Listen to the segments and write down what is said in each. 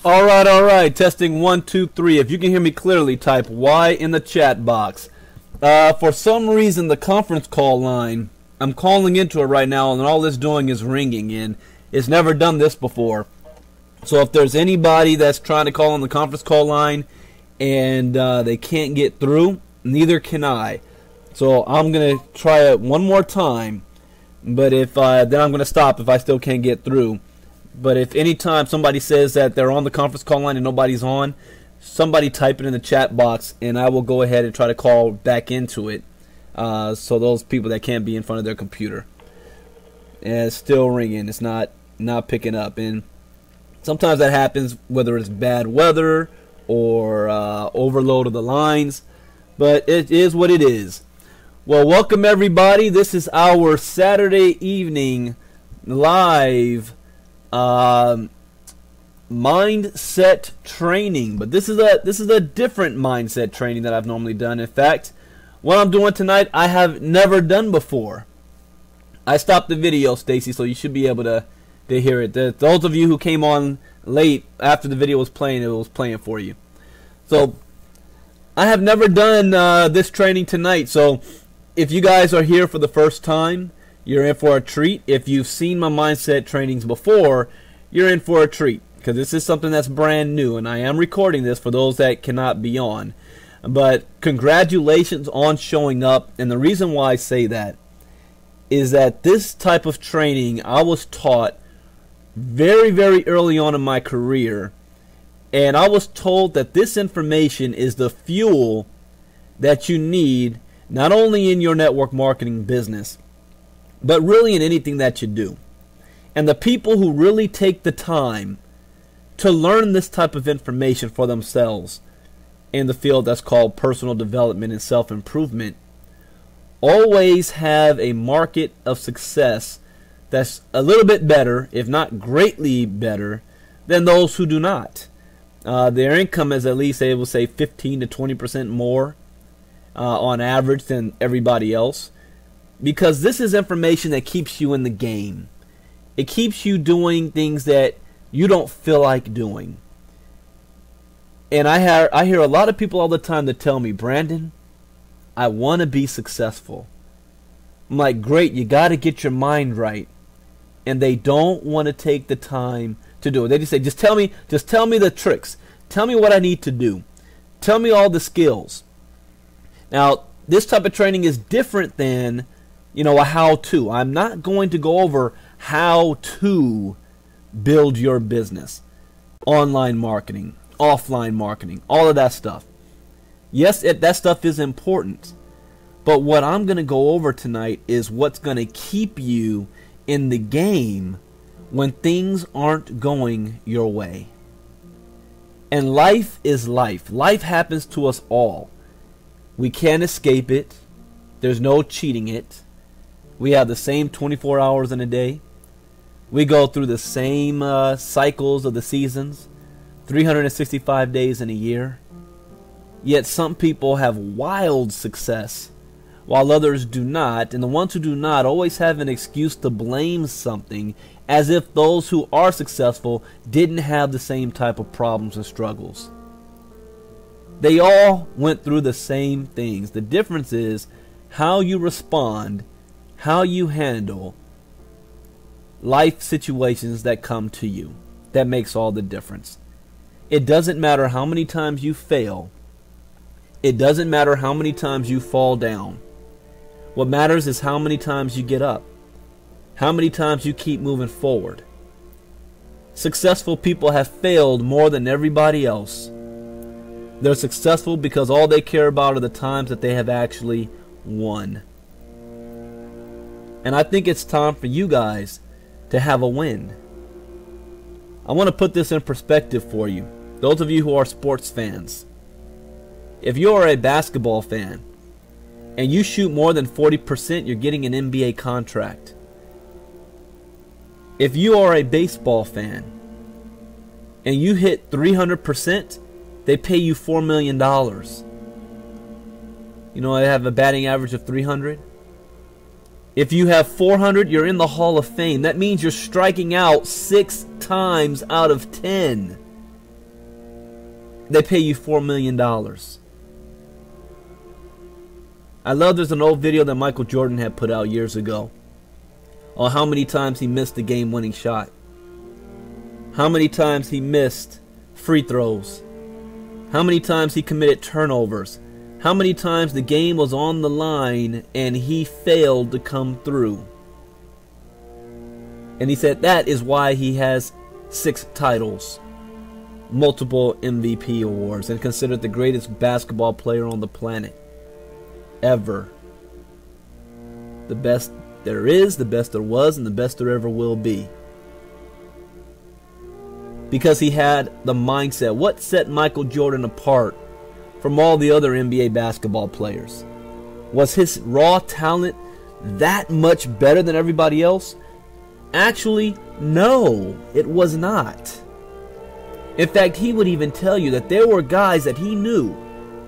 All right. Testing 1, 2, 3. If you can hear me clearly, type Y in the chat box. For some reason, the conference call line, I'm calling into it right now, and all it's doing is ringing, and it's never done this before. So if there's anybody that's trying to call on the conference call line and they can't get through, neither can I. So I'm going to try it one more time, but if then I'm going to stop if I still can't get through. But if any time somebody says that they're on the conference call line and nobody's on, somebody type it in the chat box, and I will go ahead and try to call back into it. So those people that can't be in front of their computer. And it's still ringing. It's not picking up. And sometimes that happens whether it's bad weather or overload of the lines. But it is what it is. Well, welcome everybody. This is our Saturday evening live mindset training, but this is a different mindset training that I've normally done. In fact, what I'm doing tonight I have never done before. I stopped the video, Stacy, so you should be able to hear it. Those of you who came on late after the video was playing, it was playing for you. So I have never done this training tonight, so if you guys are here for the first time, you're in for a treat. If you've seen my mindset trainings before, you're in for a treat, because this is something that's brand new, and I am recording this for those that cannot be on. But congratulations on showing up, and the reason why I say that is that this type of training I was taught very, very early on in my career, and I was told that this information is the fuel that you need not only in your network marketing business, but really in anything that you do. And the people who really take the time to learn this type of information for themselves in the field that's called personal development and self-improvement always have a market of success that's a little bit better, if not greatly better, than those who do not. Their income is at least, they will say, 15 to 20% more on average than everybody else, because this is information that keeps you in the game. It keeps you doing things that you don't feel like doing. And I hear a lot of people all the time that tell me, Brandon, I want to be successful. I'm like, great, you got to get your mind right. And they don't want to take the time to do it. They just say, just tell me the tricks. Tell me what I need to do. Tell me all the skills. Now, this type of training is different than, a how-to. I'm not going to go over how to build your business. Online marketing, offline marketing, all of that stuff. Yes, that stuff is important. But what I'm going to go over tonight is what's going to keep you in the game when things aren't going your way. And life is life. Life happens to us all. We can't escape it. There's no cheating it. We have the same 24 hours in a day. We go through the same cycles of the seasons, 365 days in a year. Yet some people have wild success, while others do not. And the ones who do not always have an excuse to blame something, as if those who are successful didn't have the same type of problems and struggles. They all went through the same things. The difference is how you respond, how you handle life situations that come to you. That makes all the difference. It doesn't matter how many times you fail. It doesn't matter how many times you fall down. What matters is how many times you get up. How many times you keep moving forward. Successful people have failed more than everybody else. They're successful because all they care about are the times that they have actually won. And I think it's time for you guys to have a win. I want to put this in perspective for you. Those of you who are sports fans. If you are a basketball fan and you shoot more than 40%, you're getting an NBA contract. If you are a baseball fan and you hit 300%, they pay you $4 million. I have a batting average of 300. If you have 400, you're in the Hall of Fame. That means you're striking out 6 times out of 10. they pay you $4 million. I love there's an old video that Michael Jordan had put out years ago on how many times he missed the game-winning shot. How many times he missed free throws. How many times he committed turnovers. How many times the game was on the line and he failed to come through. And he said that is why he has 6 titles, multiple MVP awards, and considered the greatest basketball player on the planet ever. The best there is, the best there was, and the best there ever will be. Because he had the mindset. What set Michael Jordan apart from all the other NBA basketball players? Was his raw talent that much better than everybody else? Actually, no, it was not. In fact, he would even tell you that there were guys that he knew,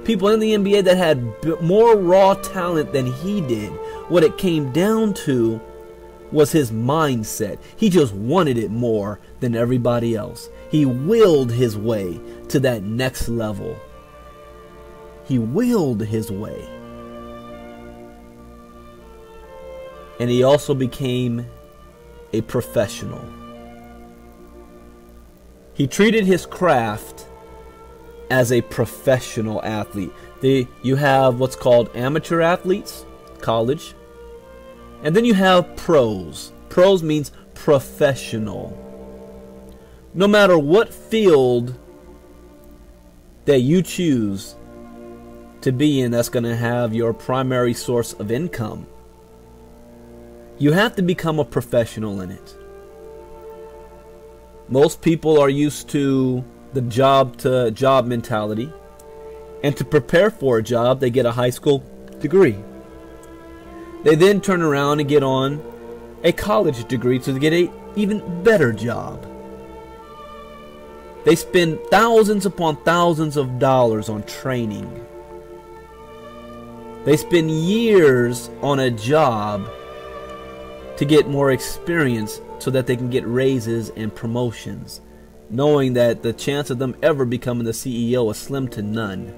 people in the NBA that had more raw talent than he did. What it came down to was his mindset. He just wanted it more than everybody else. He willed his way to that next level. He willed his way. And he also became a professional. He treated his craft as a professional athlete. You have what's called amateur athletes, college, and then you have pros. Pros means professional. No matter what field that you choose to be in that's going to have your primary source of income, you have to become a professional in it. Most people are used to the job-to-job mentality, and to prepare for a job, they get a high school degree. They then turn around and get on a college degree to get an even better job. They spend thousands upon thousands of dollars on training. They spend years on a job to get more experience so that they can get raises and promotions, knowing that the chance of them ever becoming the CEO is slim to none.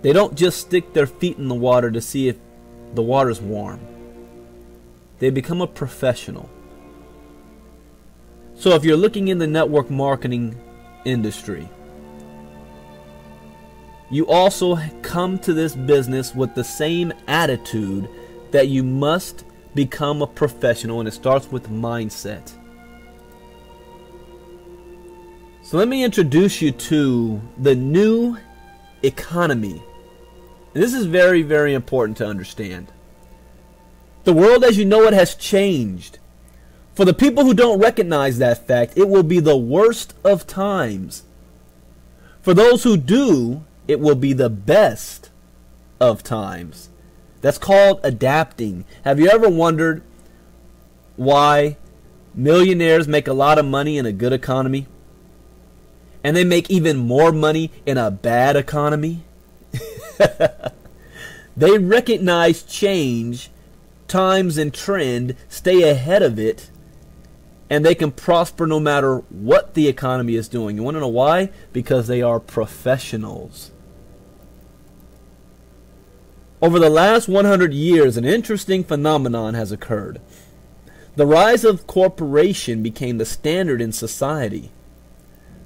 They don't just stick their feet in the water to see if the water's warm. They become a professional. So if you're looking in the network marketing industry, you also come to this business with the same attitude that you must become a professional, and it starts with mindset. So let me introduce you to the new economy. And this is very, very important to understand. The world as you know it has changed. For the people who don't recognize that fact, it will be the worst of times. For those who do, it will be the best of times. That's called adapting. Have you ever wondered why millionaires make a lot of money in a good economy, and they make even more money in a bad economy? They recognize change, times, and trend, stay ahead of it, and they can prosper no matter what the economy is doing. You want to know why? Because they are professionals. Over the last 100 years, an interesting phenomenon has occurred. The rise of corporation became the standard in society.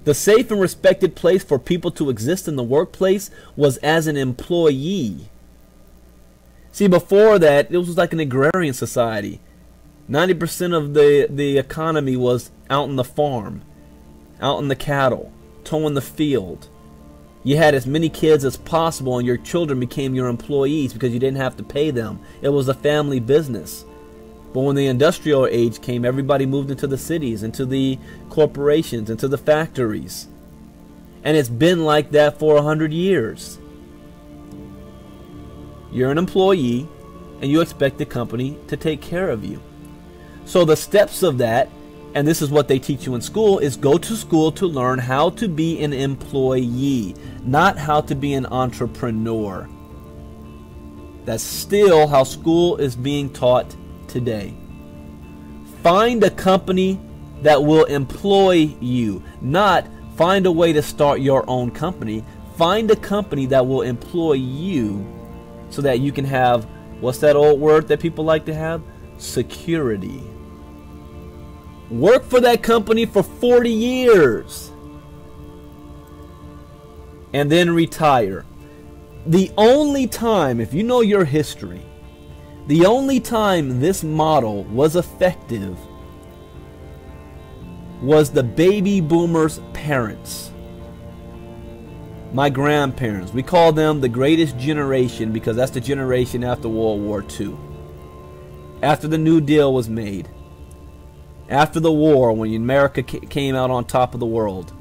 The safe and respected place for people to exist in the workplace was as an employee. See, before that, it was like an agrarian society. 90% of the economy was out in the farm, out in the cattle, towing the field. You had as many kids as possible, and your children became your employees because you didn't have to pay them. It was a family business. But when the industrial age came, everybody moved into the cities, into the corporations, into the factories. And it's been like that for 100 years. You're an employee, and you expect the company to take care of you. So the steps of that, and this is what they teach you in school, is go to school to learn how to be an employee, not how to be an entrepreneur. That's still how school is being taught today. Find a company that will employ you, not Find a way to start your own company. Find a company that will employ you so that you can have, what's that old word that people like to have? Security. Work for that company for 40 years and then retire. The only time, if you know your history, the only time this model was effective was the baby boomers' parents. My grandparents. We call them the greatest generation because that's the generation after World War II. After the New Deal was made. After the war, when America came out on top of the world.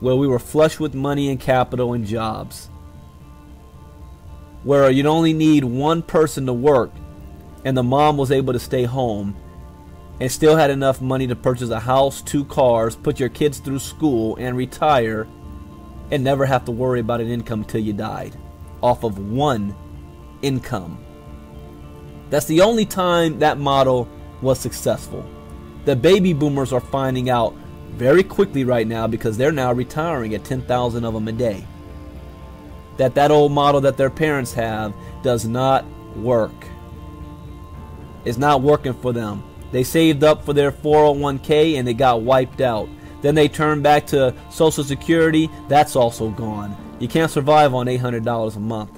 Where we were flush with money and capital and jobs. Where you'd only need one person to work and the mom was able to stay home and still had enough money to purchase a house, 2 cars, put your kids through school and retire and never have to worry about an income until you died off of one income. That's the only time that model was successful. The baby boomers are finding out very quickly right now because they're now retiring at 10,000 of them a day. That old model that their parents have does not work. It's not working for them. They saved up for their 401k and they got wiped out. Then they turned back to Social Security. That's also gone. You can't survive on $800 a month.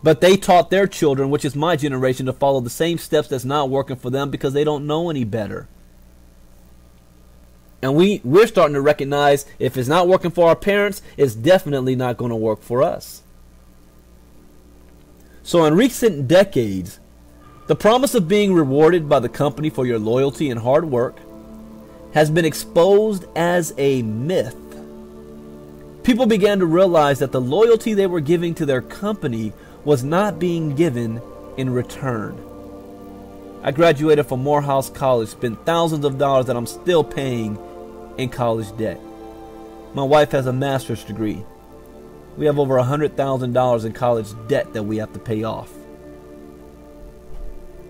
But they taught their children, which is my generation, to follow the same steps that's not working for them because they don't know any better. And we're starting to recognize if it's not working for our parents, it's definitely not going to work for us. So in recent decades, the promise of being rewarded by the company for your loyalty and hard work has been exposed as a myth. People began to realize that the loyalty they were giving to their company was not being given in return. I graduated from Morehouse College, spent thousands of dollars that I'm still paying in college debt. My wife has a master's degree. We have over $100,000 in college debt that we have to pay off.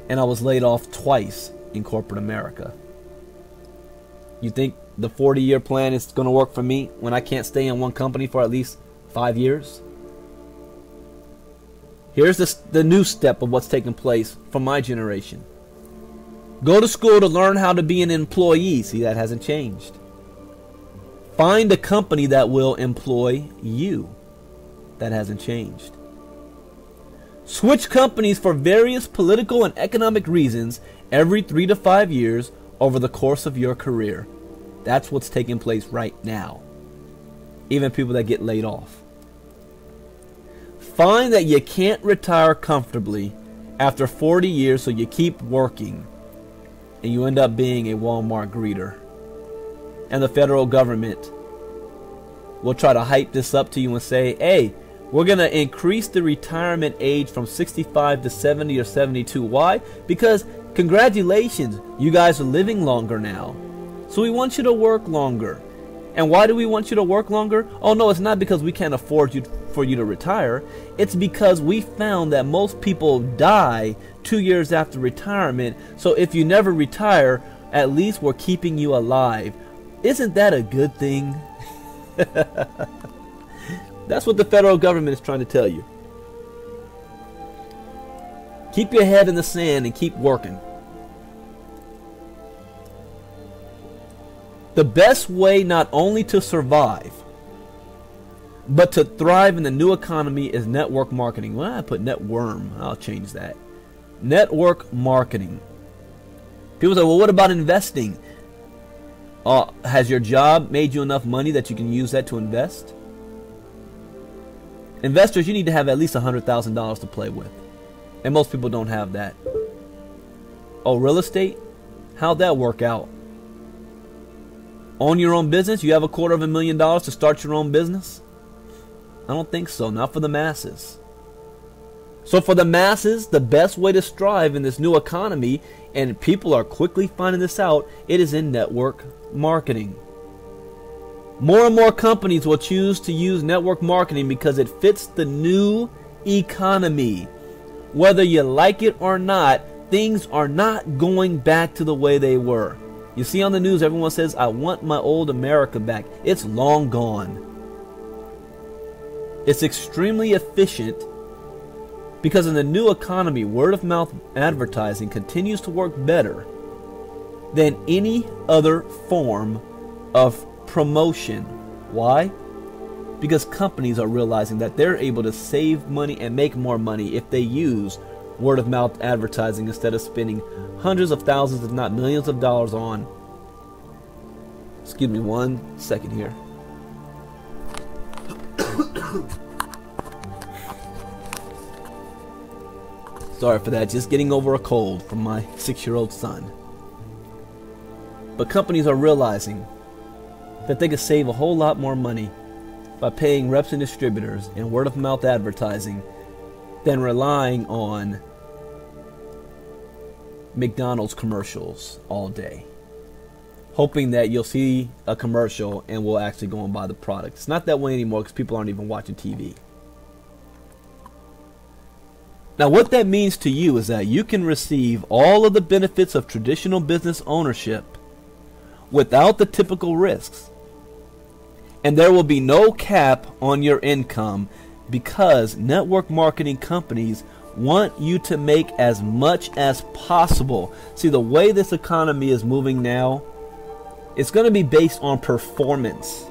And I was laid off twice in corporate America. You think the 40-year plan is going to work for me when I can't stay in one company for at least 5 years? Here's the new step of what's taking place for my generation. Go to school to learn how to be an employee. See, that hasn't changed. Find a company that will employ you. That hasn't changed. Switch companies for various political and economic reasons every 3 to 5 years over the course of your career. That's what's taking place right now. Even people that get laid off. Find that you can't retire comfortably after 40 years, so you keep working. And you end up being a Walmart greeter. And the federal government will try to hype this up to you and say, hey, we're going to increase the retirement age from 65 to 70 or 72. Why? Because congratulations, you guys are living longer now. So we want you to work longer. And why do we want you to work longer? Oh no, it's not because we can't afford for you to retire. It's because we found that most people die 2 years after retirement. So if you never retire, at least we're keeping you alive. Isn't that a good thing? That's what the federal government is trying to tell you. Keep your head in the sand and keep working. The best way not only to survive, but to thrive in the new economy is network marketing. Well, I put networm. I'll change that. Network marketing. People say, well, what about investing? Has your job made you enough money that you can use that to invest? Investors, you need to have at least $100,000 to play with. And most people don't have that. Oh, real estate? How'd that work out? Own your own business? You have $250,000 to start your own business? I don't think so. Not for the masses. So for the masses, the best way to strive in this new economy, and people are quickly finding this out, it is in network marketing. More and more companies will choose to use network marketing because it fits the new economy. Whether you like it or not, things are not going back to the way they were. You see on the news, everyone says, I want my old America back. It's long gone. It's extremely efficient because in the new economy, word of mouth advertising continues to work better than any other form of promotion. Why? Because companies are realizing that they're able to save money and make more money if they use word of mouth advertising instead of spending hundreds of thousands, if not millions of dollars on. Excuse me 1 second here. Sorry for that, just getting over a cold from my 6-year-old son. But companies are realizing that they could save a whole lot more money by paying reps and distributors and word of mouth advertising than relying on McDonald's commercials all day, hoping that you'll see a commercial and we'll actually go and buy the product. It's not that way anymore because people aren't even watching TV. Now what that means to you is that you can receive all of the benefits of traditional business ownership without the typical risks. And there will be no cap on your income because network marketing companies want you to make as much as possible. See, the way this economy is moving now, it's going to be based on performance,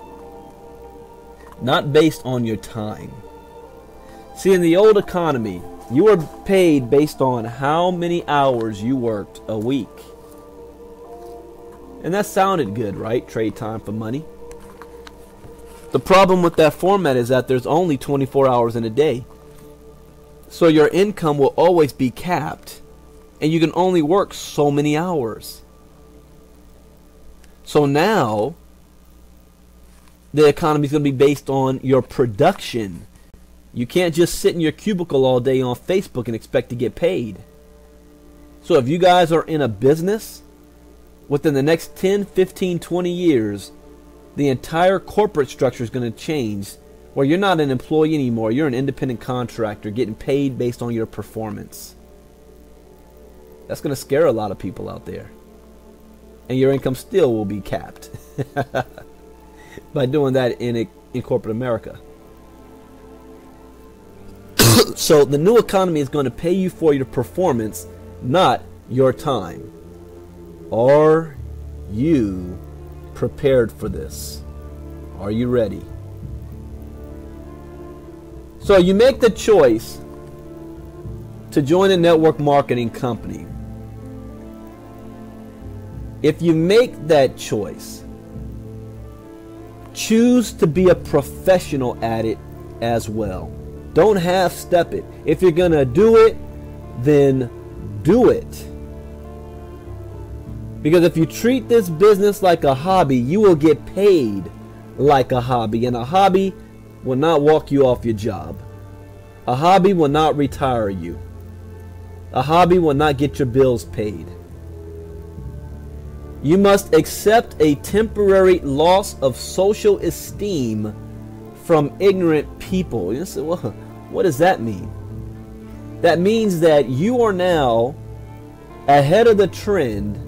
not based on your time. See, in the old economy, you were paid based on how many hours you worked a week. And that sounded good, right? Trade time for money. The problem with that format is that there's only 24 hours in a day. So your income will always be capped. And you can only work so many hours. So now, the economy is going to be based on your production. You can't just sit in your cubicle all day on Facebook and expect to get paid. So if you guys are in a business, within the next 10, 15, 20 years, the entire corporate structure is going to change where you're not an employee anymore. You're an independent contractor getting paid based on your performance. That's going to scare a lot of people out there. And your income still will be capped by doing that in corporate America. So the new economy is going to pay you for your performance, not your time. Are you prepared for this? Are you ready? So you make the choice to join a network marketing company. If you make that choice, choose to be a professional at it as well. Don't half-step it. If you're going to do it, then do it. Because if you treat this business like a hobby, you will get paid like a hobby. And a hobby will not walk you off your job. A hobby will not retire you. A hobby will not get your bills paid. You must accept a temporary loss of social esteem from ignorant people. You say, well, what does that mean? That means that you are now ahead of the trend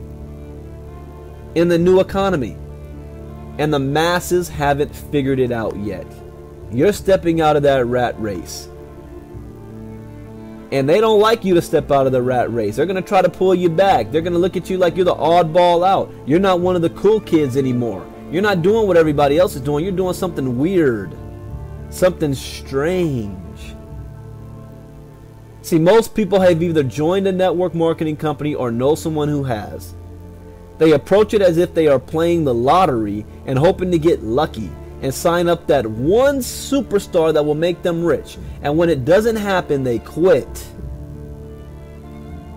in the new economy, and the masses haven't figured it out yet. You're stepping out of that rat race, and they don't like you to step out of the rat race. They're going to try to pull you back. They're going to look at you like you're the oddball out. You're not one of the cool kids anymore. You're not doing what everybody else is doing. You're doing something weird, something strange. See, most people have either joined a network marketing company or know someone who has. They approach it as if they are playing the lottery and hoping to get lucky and sign up that one superstar that will make them rich. And when it doesn't happen, they quit.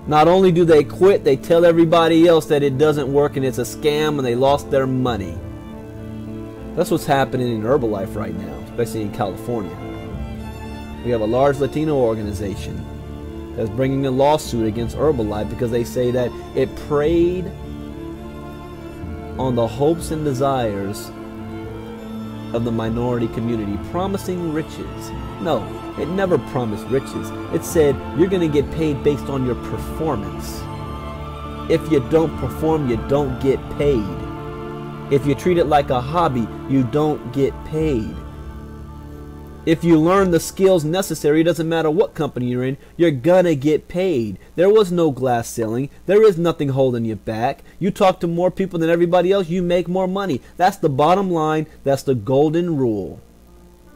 Not only do they quit, they tell everybody else that it doesn't work and it's a scam and they lost their money. That's what's happening in Herbalife right now, especially in California. We have a large Latino organization that's bringing a lawsuit against Herbalife because they say that it preyed on the hopes and desires of the minority community, promising riches. No, it never promised riches. It said you're going to get paid based on your performance. If you don't perform, you don't get paid. If you treat it like a hobby, you don't get paid. If you learn the skills necessary, it doesn't matter what company you're in, you're gonna get paid. There was no glass ceiling. There is nothing holding you back. You talk to more people than everybody else, you make more money. That's the bottom line. That's the golden rule.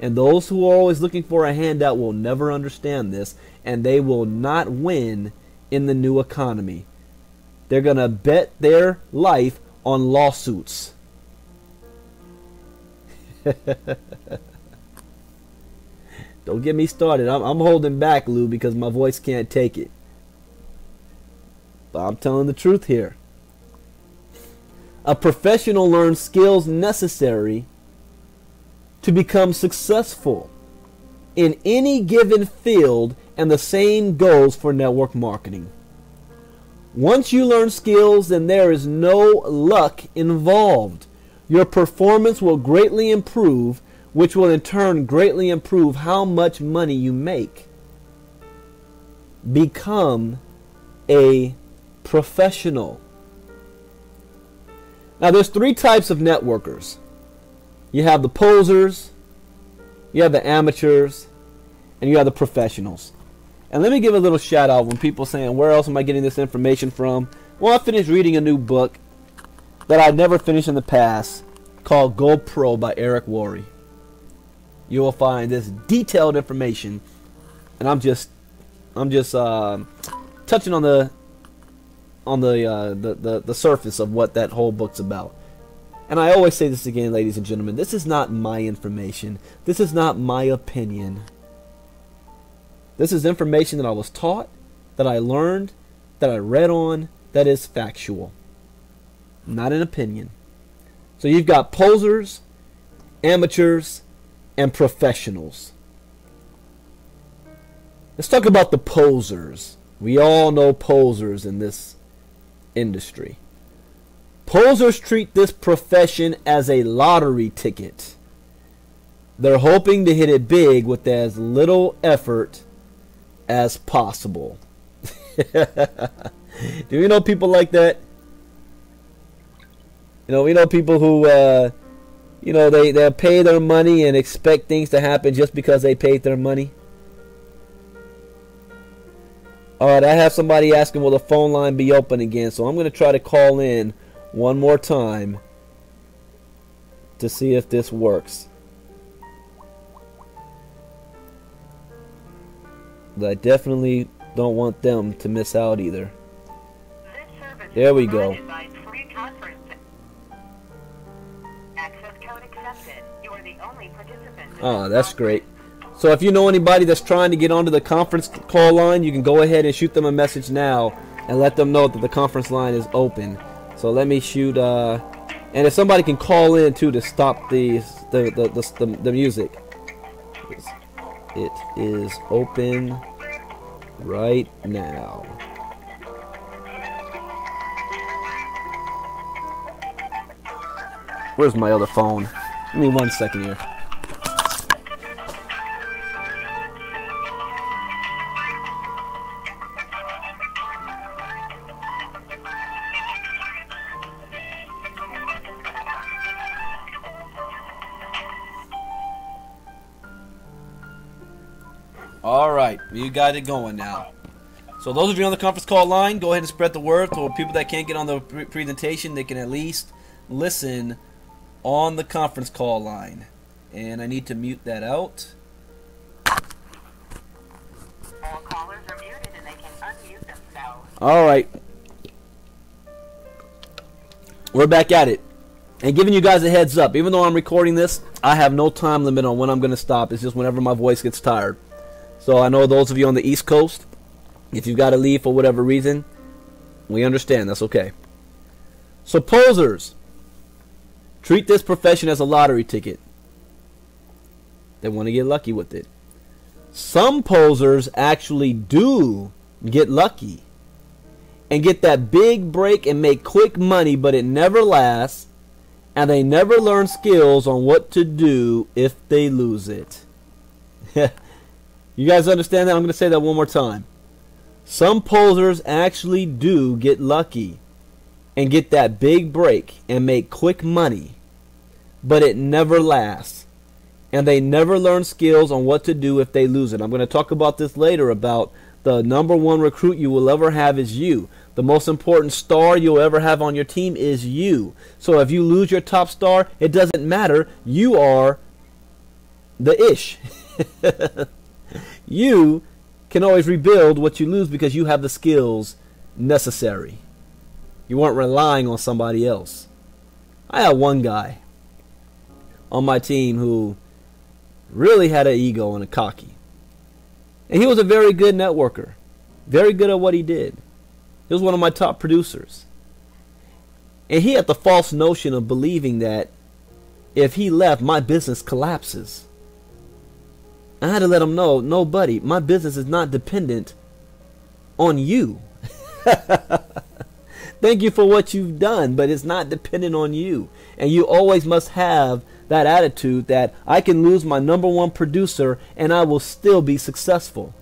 And those who are always looking for a handout will never understand this, and they will not win in the new economy. They're gonna bet their life on lawsuits. Don't get me started. I'm holding back, Lou, because my voice can't take it. But I'm telling the truth here. A professional learns skills necessary to become successful in any given field, and the same goes for network marketing. Once you learn skills, then there is no luck involved. Your performance will greatly improve, which will in turn greatly improve how much money you make. Become a professional. Now there's three types of networkers. You have the posers, you have the amateurs, and you have the professionals. And let me give a little shout out when people saying, where else am I getting this information from? Well, I finished reading a new book that I'd never finished in the past called Go Pro by Eric Worre. You will find this detailed information, and I'm just touching on the surface of what that whole book's about. And I always say this again, ladies and gentlemen, this is not my information. This is not my opinion. This is information that I was taught, that I learned, that I read on, that is factual. Not an opinion. So you've got posers, amateurs, and professionals. Let's talk about the posers. We all know posers in this industry. Posers treat this profession as a lottery ticket. They're hoping to hit it big with as little effort as possible. Do you know people like that? You know, we know people who you know, they'll pay their money and expect things to happen just because they paid their money. Alright, I have somebody asking, will the phone line be open again? So I'm going to try to call in one more time to see if this works. But I definitely don't want them to miss out either. There we go. Oh, that's great. So if you know anybody that's trying to get onto the conference call line, you can go ahead and shoot them a message now and let them know that the conference line is open. So let me shoot, and if somebody can call in too to stop the music. It is open right now. Where's my other phone? Give me 1 second here. Alright, you got it going now. So those of you on the conference call line, go ahead and spread the word. So people that can't get on the presentation, they can at least listen on the conference call line. And I need to mute that out. All callers are muted and they can unmute themselves. Alright. We're back at it. And giving you guys a heads up, even though I'm recording this, I have no time limit on when I'm going to stop. It's just whenever my voice gets tired. So I know those of you on the East Coast, if you've got to leave for whatever reason, we understand. That's okay. So posers treat this profession as a lottery ticket. They want to get lucky with it. Some posers actually do get lucky and get that big break and make quick money, but it never lasts, and they never learn skills on what to do if they lose it. You guys understand that? I'm going to say that one more time. Some posers actually do get lucky and get that big break and make quick money, but it never lasts. And they never learn skills on what to do if they lose it. I'm going to talk about this later, about the number one recruit you will ever have is you. The most important star you'll ever have on your team is you. So if you lose your top star, it doesn't matter. You are the ish. You can always rebuild what you lose because you have the skills necessary. You weren't relying on somebody else. I had one guy on my team who really had an ego and a cocky. And he was a very good networker. Very good at what he did. He was one of my top producers. And he had the false notion of believing that if he left, my business collapses. I had to let him know, no, buddy, my business is not dependent on you. Thank you for what you've done, but it's not dependent on you. And you always must have that attitude that I can lose my number one producer and I will still be successful.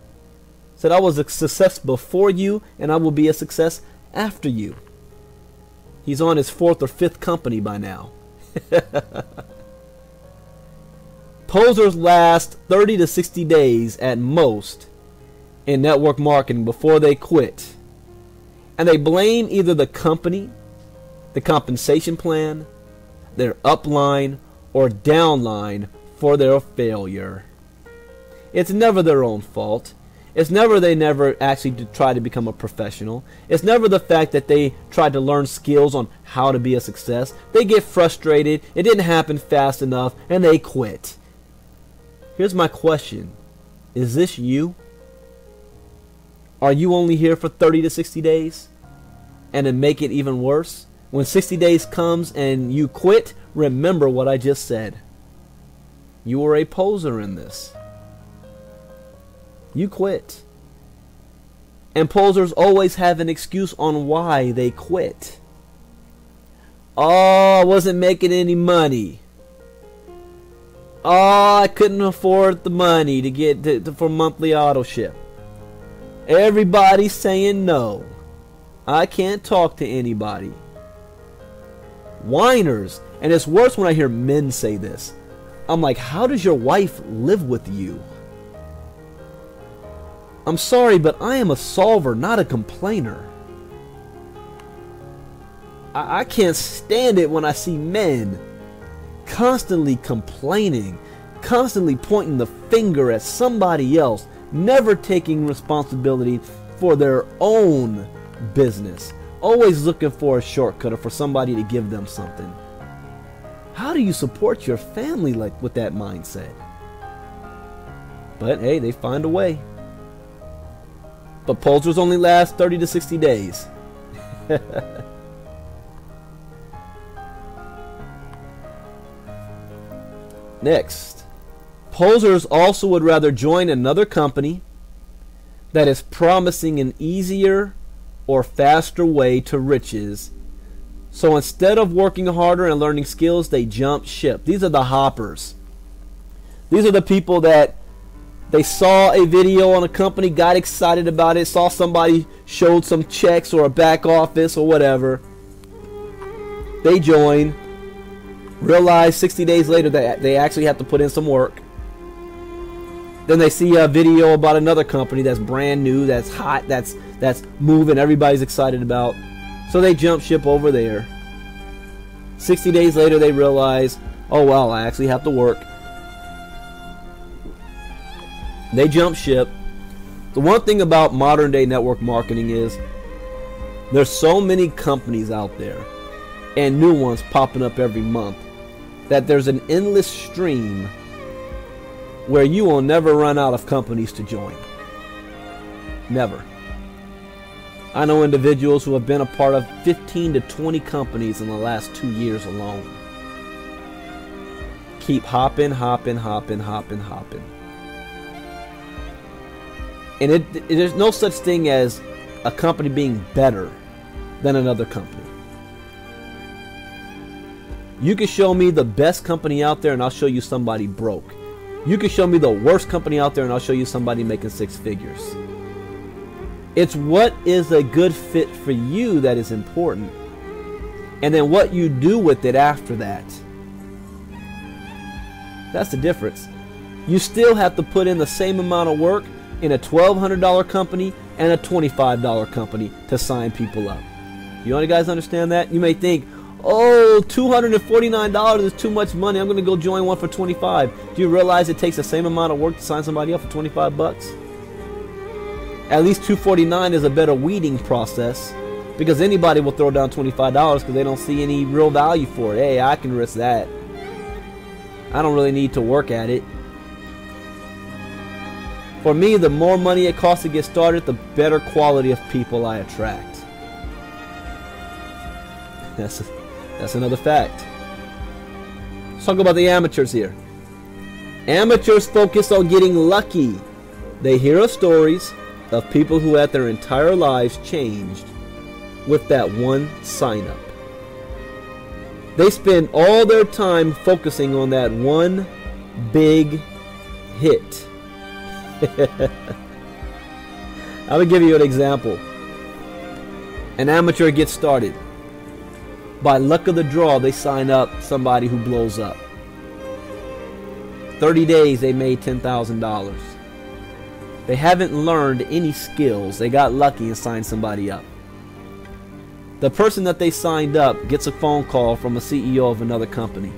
Said I was a success before you and I will be a success after you. He's on his 4th or 5th company by now. Posers last 30 to 60 days at most in network marketing before they quit. And they blame either the company, the compensation plan, their upline, or downline for their failure. It's never their own fault. It's never they never actually try to become a professional. It's never the fact that they tried to learn skills on how to be a success. They get frustrated, it didn't happen fast enough, and they quit. Here's my question. Is this you? Are you only here for 30 to 60 days? And to make it even worse, when 60 days comes and you quit, remember what I just said. You were a poser in this. You quit. And posers always have an excuse on why they quit. Oh, I wasn't making any money. Oh, I couldn't afford the money to get for monthly auto ship. Everybody's saying no. I can't talk to anybody. Whiners. And it's worse when I hear men say this. I'm like, how does your wife live with you? I'm sorry, but I am a solver, not a complainer. I can't stand it when I see men constantly complaining, constantly pointing the finger at somebody else, never taking responsibility for their own business, always looking for a shortcut or for somebody to give them something. How do you support your family like with that mindset? But hey, they find a way. But posers only last 30 to 60 days. Next, posers also would rather join another company that is promising an easier or faster way to riches. So instead of working harder and learning skills, they jump ship. These are the hoppers. These are the people that they saw a video on a company, got excited about it, saw somebody showed some checks or a back office or whatever. They join, realize 60 days later that they actually have to put in some work. Then they see a video about another company that's brand new, that's hot, that's moving, everybody's excited about. So they jump ship over there. 60 days later they realize, oh wow, I actually have to work. They jump ship. The one thing about modern day network marketing is there's so many companies out there and new ones popping up every month that there's an endless stream where you will never run out of companies to join. Never. I know individuals who have been a part of 15 to 20 companies in the last 2 years alone. Keep hopping. And there's no such thing as a company being better than another company. You can show me the best company out there and I'll show you somebody broke. You can show me the worst company out there and I'll show you somebody making 6 figures. It's what is a good fit for you that is important. and then what you do with it after that. That's the difference. You still have to put in the same amount of work in a $1,200 company and a $25 company to sign people up. You guys understand that? You may think, oh, $249 is too much money. I'm going to go join one for $25. Do you realize it takes the same amount of work to sign somebody up for 25 bucks? At least $249 is a better weeding process, because anybody will throw down $25 because they don't see any real value for it. Hey, I can risk that. I don't really need to work at it. For me, the more money it costs to get started, the better quality of people I attract. That's another fact. Let's talk about the amateurs here. Amateurs focus on getting lucky. They hear of stories of people who had their entire lives changed with that one sign up. They spend all their time focusing on that one big hit. I will give you an example. An amateur gets started. By luck of the draw, they sign up somebody who blows up. 30 days, they made $10,000. They haven't learned any skills. They got lucky and signed somebody up. The person that they signed up gets a phone call from a CEO of another company.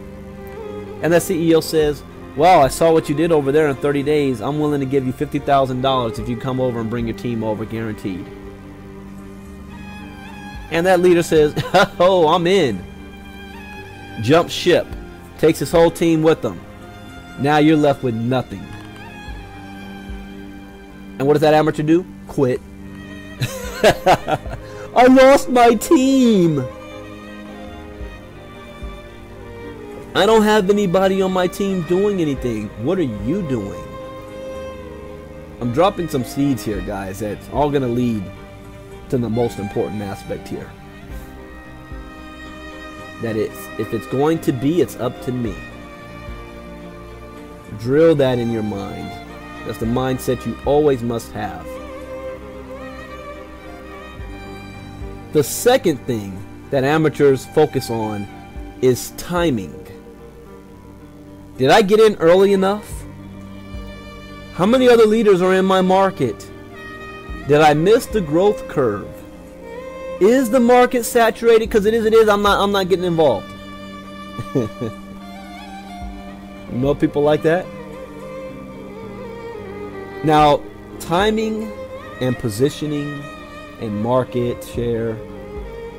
And that CEO says, well, I saw what you did over there in 30 days. I'm willing to give you $50,000 if you come over and bring your team over, guaranteed. And that leader says, oh, I'm in. Jump ship. Takes his whole team with him. Now you're left with nothing. And what does that amateur do? Quit. I lost my team. I don't have anybody on my team doing anything. What are you doing? I'm dropping some seeds here, guys, that's all going to lead to the most important aspect here. That if it's going to be, it's up to me. Drill that in your mind. That's the mindset you always must have. The second thing that amateurs focus on is timing. Did I get in early enough? How many other leaders are in my market? Did I miss the growth curve? Is the market saturated? Because it is. I'm not getting involved. You know people like that? Now, timing and positioning and market share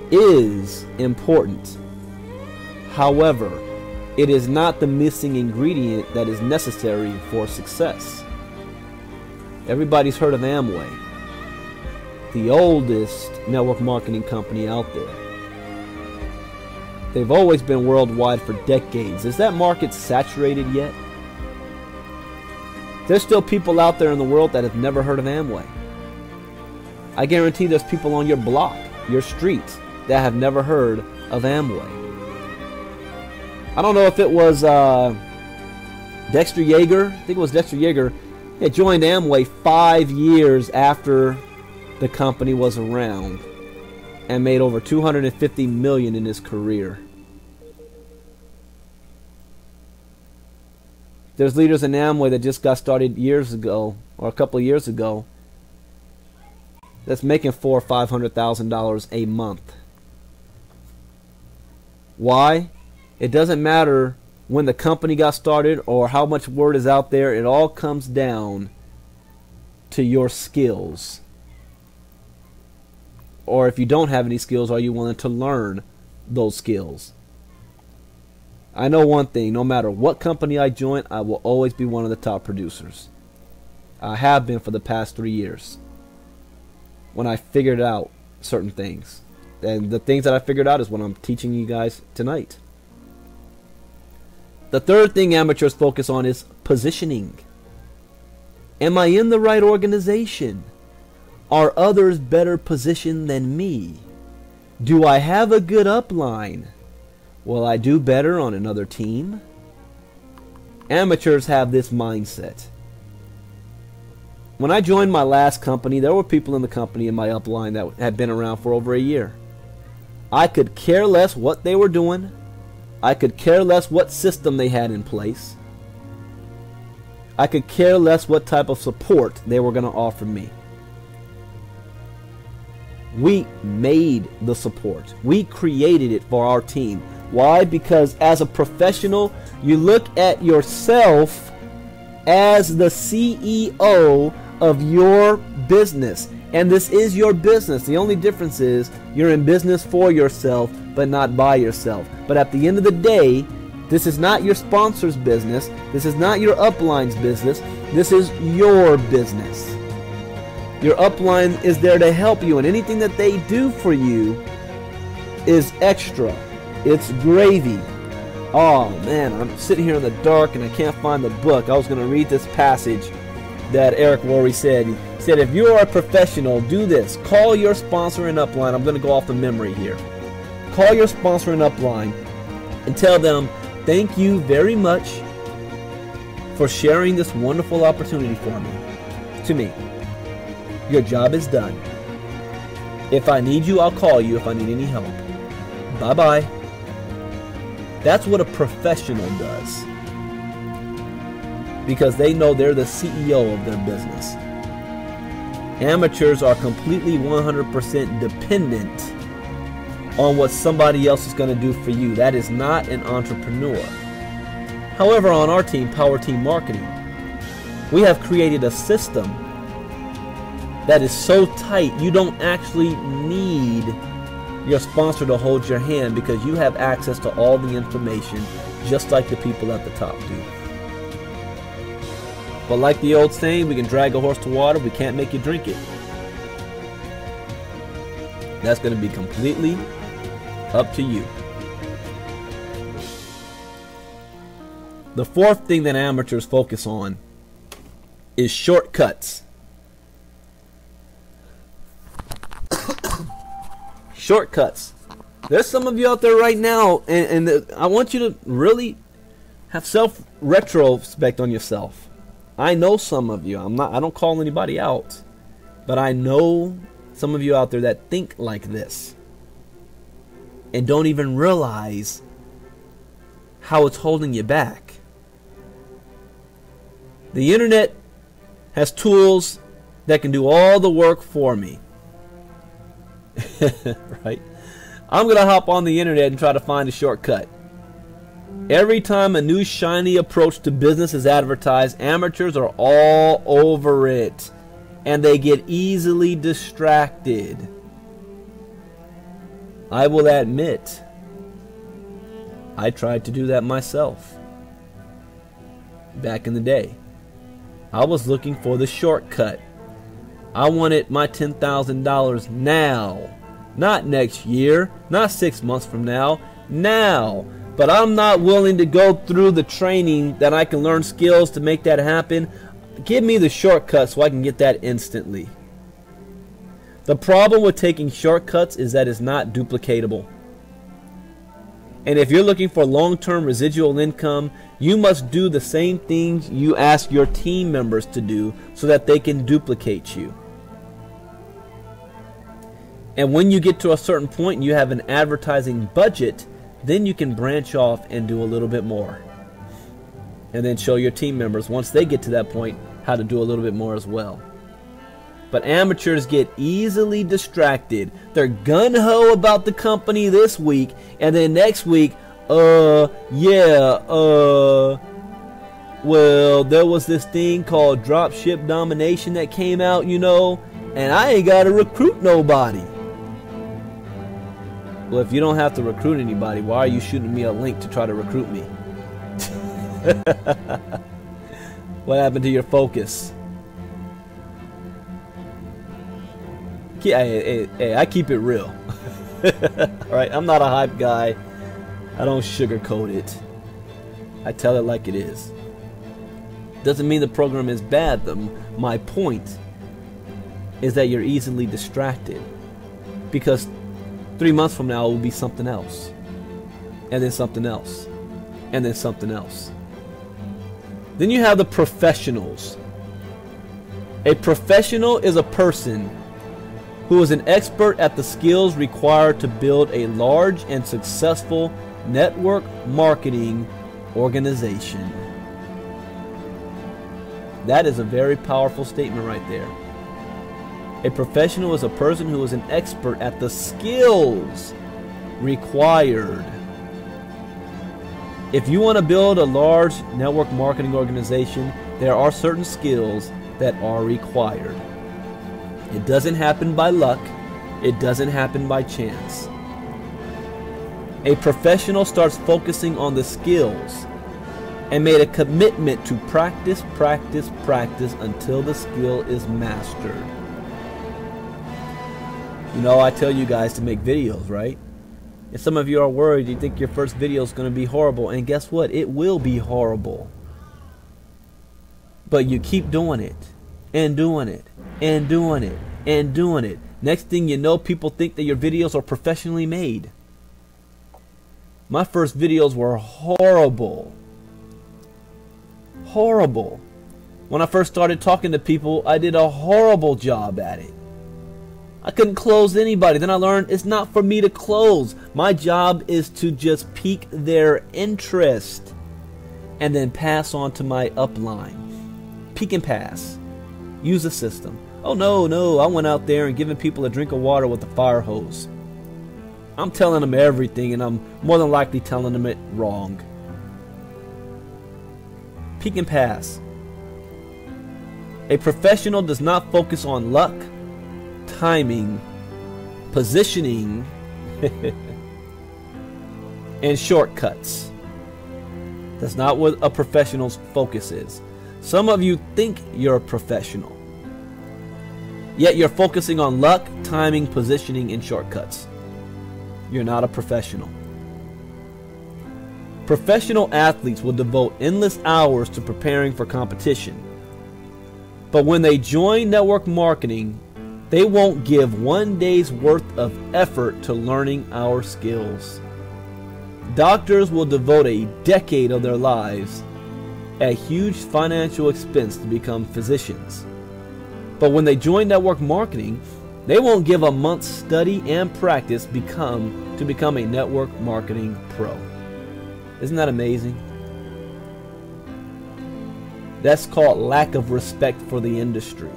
is important. However, it is not the missing ingredient that is necessary for success. Everybody's heard of Amway, the oldest network marketing company out there. They've always been worldwide for decades. Is that market saturated yet? There's still people out there in the world that have never heard of Amway. I guarantee there's people on your block, your street, that have never heard of Amway. I don't know if it was Dexter Yeager. I think it was Dexter Yeager. He joined Amway 5 years after the company was around and made over $250 million in his career. There's leaders in Amway that just got started years ago, or a couple of years ago, that's making $400,000 or $500,000 a month. Why? It doesn't matter when the company got started or how much word is out there. It all comes down to your skills. Or if you don't have any skills, are you willing to learn those skills? I know one thing, no matter what company I join, I will always be one of the top producers. I have been for the past 3 years. When I figured out certain things. And the things that I figured out is what I'm teaching you guys tonight. The third thing amateurs focus on is positioning. Am I in the right organization? Are others better positioned than me? Do I have a good upline? Will I do better on another team? Amateurs have this mindset. When I joined my last company, there were people in the company in my upline that had been around for over a year. I could care less what they were doing. I could care less what system they had in place. I could care less what type of support they were going to offer me. We made the support. We created it for our team. Why? Because as a professional, you look at yourself as the CEO of your business. And this is your business. The only difference is you're in business for yourself, but not by yourself. But at the end of the day, this is not your sponsor's business. This is not your upline's business. This is your business. Your upline is there to help you, and anything that they do for you is extra. It's gravy. Oh man, I'm sitting here in the dark and I can't find the book. I was going to read this passage that Eric Worre said. He said, if you are a professional, do this. Call your sponsor and upline. I'm going to go off the memory here. Call your sponsor and upline and tell them, thank you very much for sharing this wonderful opportunity for me. To me. Your job is done. If I need you, I'll call you if I need any help. Bye-bye. That's what a professional does. Because they know they're the CEO of their business. Amateurs are completely 100% dependent on what somebody else is going to do for you. That is not an entrepreneur. However, on our team, Power Team Marketing, we have created a system that is so tight you don't actually need your sponsor to hold your hand, because you have access to all the information just like the people at the top do. But like the old saying, we can drag a horse to water, we can't make you drink it. That's going to be completely up to you. The fourth thing that amateurs focus on is shortcuts. Shortcuts. There's some of you out there right now, and I want you to really have self-retrospect on yourself. I know some of you. I don't call anybody out, but I know some of you out there that think like this and don't even realize how it's holding you back. The internet has tools that can do all the work for me. Right? I'm going to hop on the internet and try to find a shortcut. Every time a new shiny approach to business is advertised, amateurs are all over it, and they get easily distracted. I will admit, I tried to do that myself. Back in the day, I was looking for the shortcut. I wanted my $10,000 now. Not next year, not 6 months from now, now. But I'm not willing to go through the training that I can learn skills to make that happen. Give me the shortcut so I can get that instantly. The problem with taking shortcuts is that it's not duplicatable. And if you're looking for long-term residual income, you must do the same things you ask your team members to do so that they can duplicate you. And when you get to a certain point and you have an advertising budget, then you can branch off and do a little bit more. And then show your team members, once they get to that point, how to do a little bit more as well. But amateurs get easily distracted. They're gun-ho about the company this week, and then next week, well, there was this thing called dropship domination that came out, you know, and I ain't got to recruit nobody. Well, if you don't have to recruit anybody, why are you shooting me a link to try to recruit me? What happened to your focus? Hey, I keep it real. Alright, I'm not a hype guy. I don't sugarcoat it. I tell it like it is. Doesn't mean the program is bad. My point is that you're easily distracted. Because 3 months from now it will be something else. And then something else. And then something else. Then you have the professionals. A professional is a person who is an expert at the skills required to build a large and successful network marketing organization. That is a very powerful statement right there. A professional is a person who is an expert at the skills required. If you want to build a large network marketing organization, there are certain skills that are required. It doesn't happen by luck. It doesn't happen by chance. A professional starts focusing on the skills and made a commitment to practice until the skill is mastered. You know, I tell you guys to make videos, right? And some of you are worried. You think your first video is going to be horrible. And guess what? It will be horrible. But you keep doing it. And doing it. And doing it. And doing it. Next thing you know, people think that your videos are professionally made. My first videos were horrible. Horrible. When I first started talking to people, I did a horrible job at it. I couldn't close anybody. Then I learned it's not for me to close. My job is to just pique their interest and then pass on to my upline. Peek and pass. Use the system. Oh no, I went out there and giving people a drink of water with a fire hose. I'm telling them everything, and I'm more than likely telling them it wrong. Peek and pass. A professional does not focus on luck, timing, positioning, and shortcuts. That's not what a professional's focus is. Some of you think you're a professional, yet you're focusing on luck, timing, positioning, and shortcuts. You're not a professional. Professional athletes will devote endless hours to preparing for competition. But when they join network marketing, they won't give one day's worth of effort to learning our skills. Doctors will devote a decade of their lives at huge financial expense to become physicians. But when they join network marketing, they won't give a month's study and practice to become a network marketing pro. Isn't that amazing? That's called lack of respect for the industry.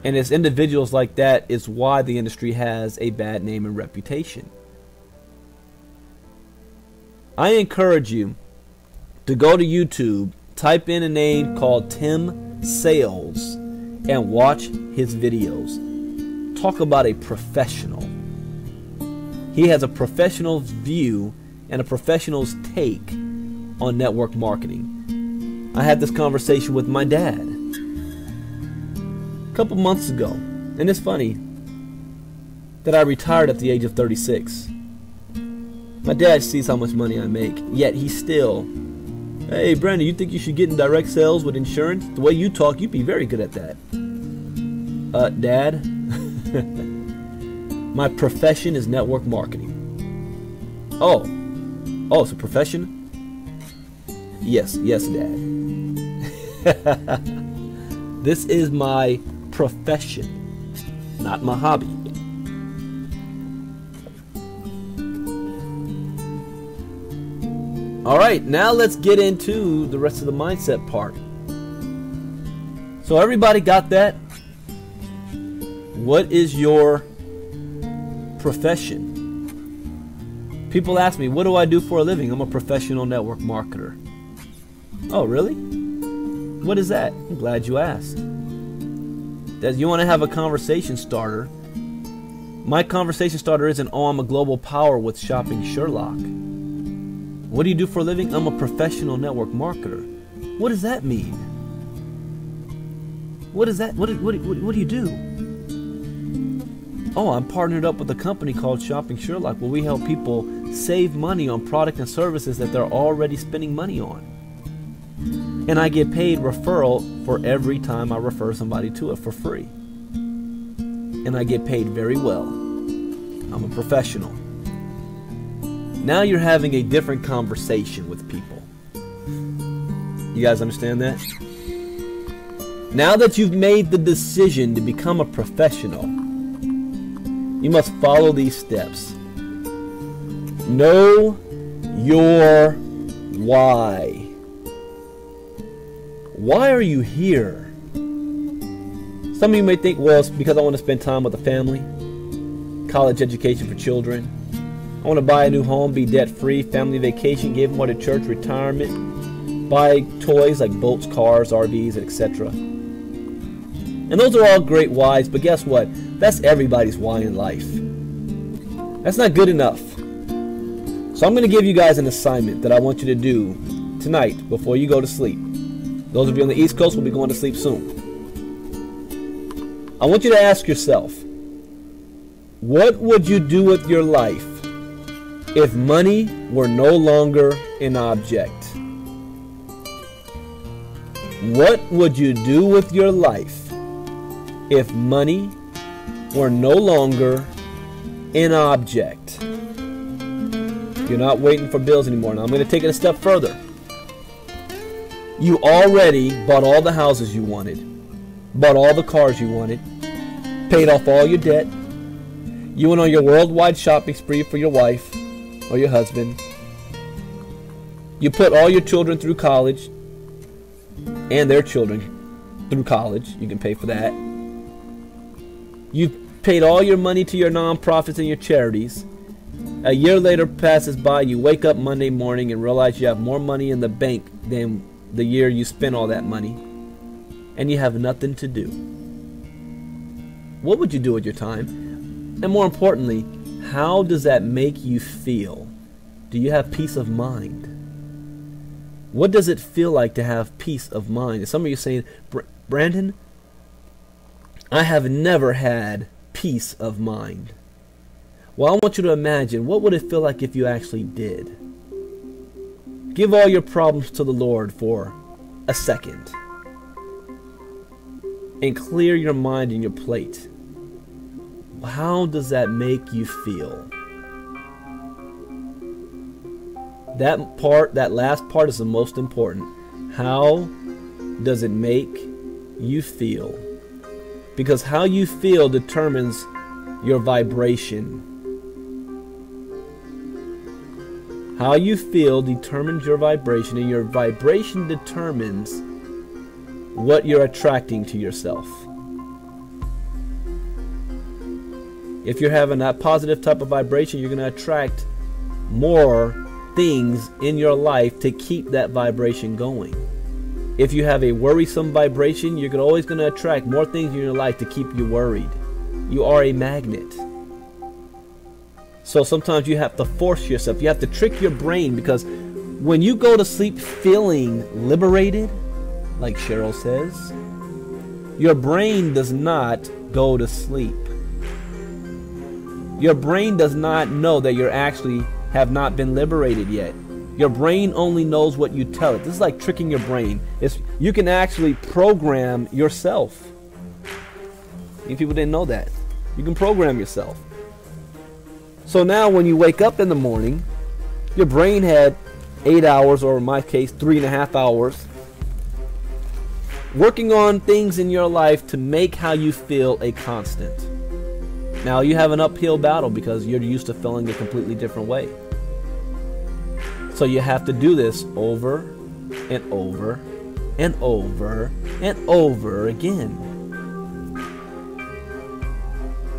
And it's individuals like that is why the industry has a bad name and reputation. I encourage you to go to YouTube, type in a name called Tim Sales, and watch his videos. Talk about a professional. He has a professional's view and a professional's take on network marketing. I had this conversation with my dad a couple months ago, and it's funny that I retired at the age of 36. My dad sees how much money I make, yet he's still, hey Brandon, you think you should get in direct sales with insurance? The way you talk, you'd be very good at that. Dad, my profession is network marketing. Oh, it's a profession? Yes, Dad. This is my profession, not my hobby. Alright, now let's get into the rest of the mindset part. So everybody got that? What is your profession? People ask me, what do I do for a living? I'm a professional network marketer. Oh, really? What is that? I'm glad you asked. You want to have a conversation starter? My conversation starter isn't, oh, I'm a global power with Shopping Sherlock. What do you do for a living? I'm a professional network marketer. What does that mean? What is that? What do you do? Oh, I'm partnered up with a company called Shopping Sherlock where we help people save money on product and services that they're already spending money on. And I get paid referral for every time I refer somebody to it for free. And I get paid very well. I'm a professional. Now you're having a different conversation with people. You guys understand that? Now that you've made the decision to become a professional, you must follow these steps. Know your why. Why are you here? Some of you may think, well, it's because I want to spend time with the family, college education for children. I want to buy a new home, be debt-free, family vacation, give more to church, retirement, buy toys like boats, cars, RVs, etc. And those are all great whys, but guess what? That's everybody's why in life. That's not good enough. So I'm going to give you guys an assignment that I want you to do tonight before you go to sleep. Those of you on the East Coast will be going to sleep soon. I want you to ask yourself, what would you do with your life if money were no longer an object? What would you do with your life if money were no longer an object? You're not waiting for bills anymore. Now I'm going to take it a step further. You already bought all the houses you wanted, bought all the cars you wanted, paid off all your debt. You went on your worldwide shopping spree for your wife or your husband. You put all your children through college and their children through college. You can pay for that. You paid all your money to your nonprofits and your charities. A year later passes by, you wake up Monday morning and realize you have more money in the bank than the year you spent all that money, and you have nothing to do. What would you do with your time? And more importantly, how does that make you feel? Do you have peace of mind? What does it feel like to have peace of mind? And some of you are saying, Brandon, I have never had peace of mind. Well, I want you to imagine, what would it feel like if you actually did? Give all your problems to the Lord for a second and clear your mind and your plate. How does that make you feel? That last part is the most important. How does it make you feel? Because how you feel determines your vibration. How you feel determines your vibration, and your vibration determines what you're attracting to yourself. If you're having that positive type of vibration, you're going to attract more things in your life to keep that vibration going. If you have a worrisome vibration, you're always going to attract more things in your life to keep you worried. You are a magnet. So sometimes you have to force yourself. You have to trick your brain, because when you go to sleep feeling liberated, like Cheryl says, your brain does not go to sleep. Your brain does not know that you actually have not been liberated yet. Your brain only knows what you tell it. This is like tricking your brain. You can actually program yourself. Many people didn't know that. You can program yourself. So now when you wake up in the morning, your brain had 8 hours, or in my case 3.5 hours, working on things in your life to make how you feel a constant. Now you have an uphill battle because you're used to feeling a completely different way. So you have to do this over and over and over and over again.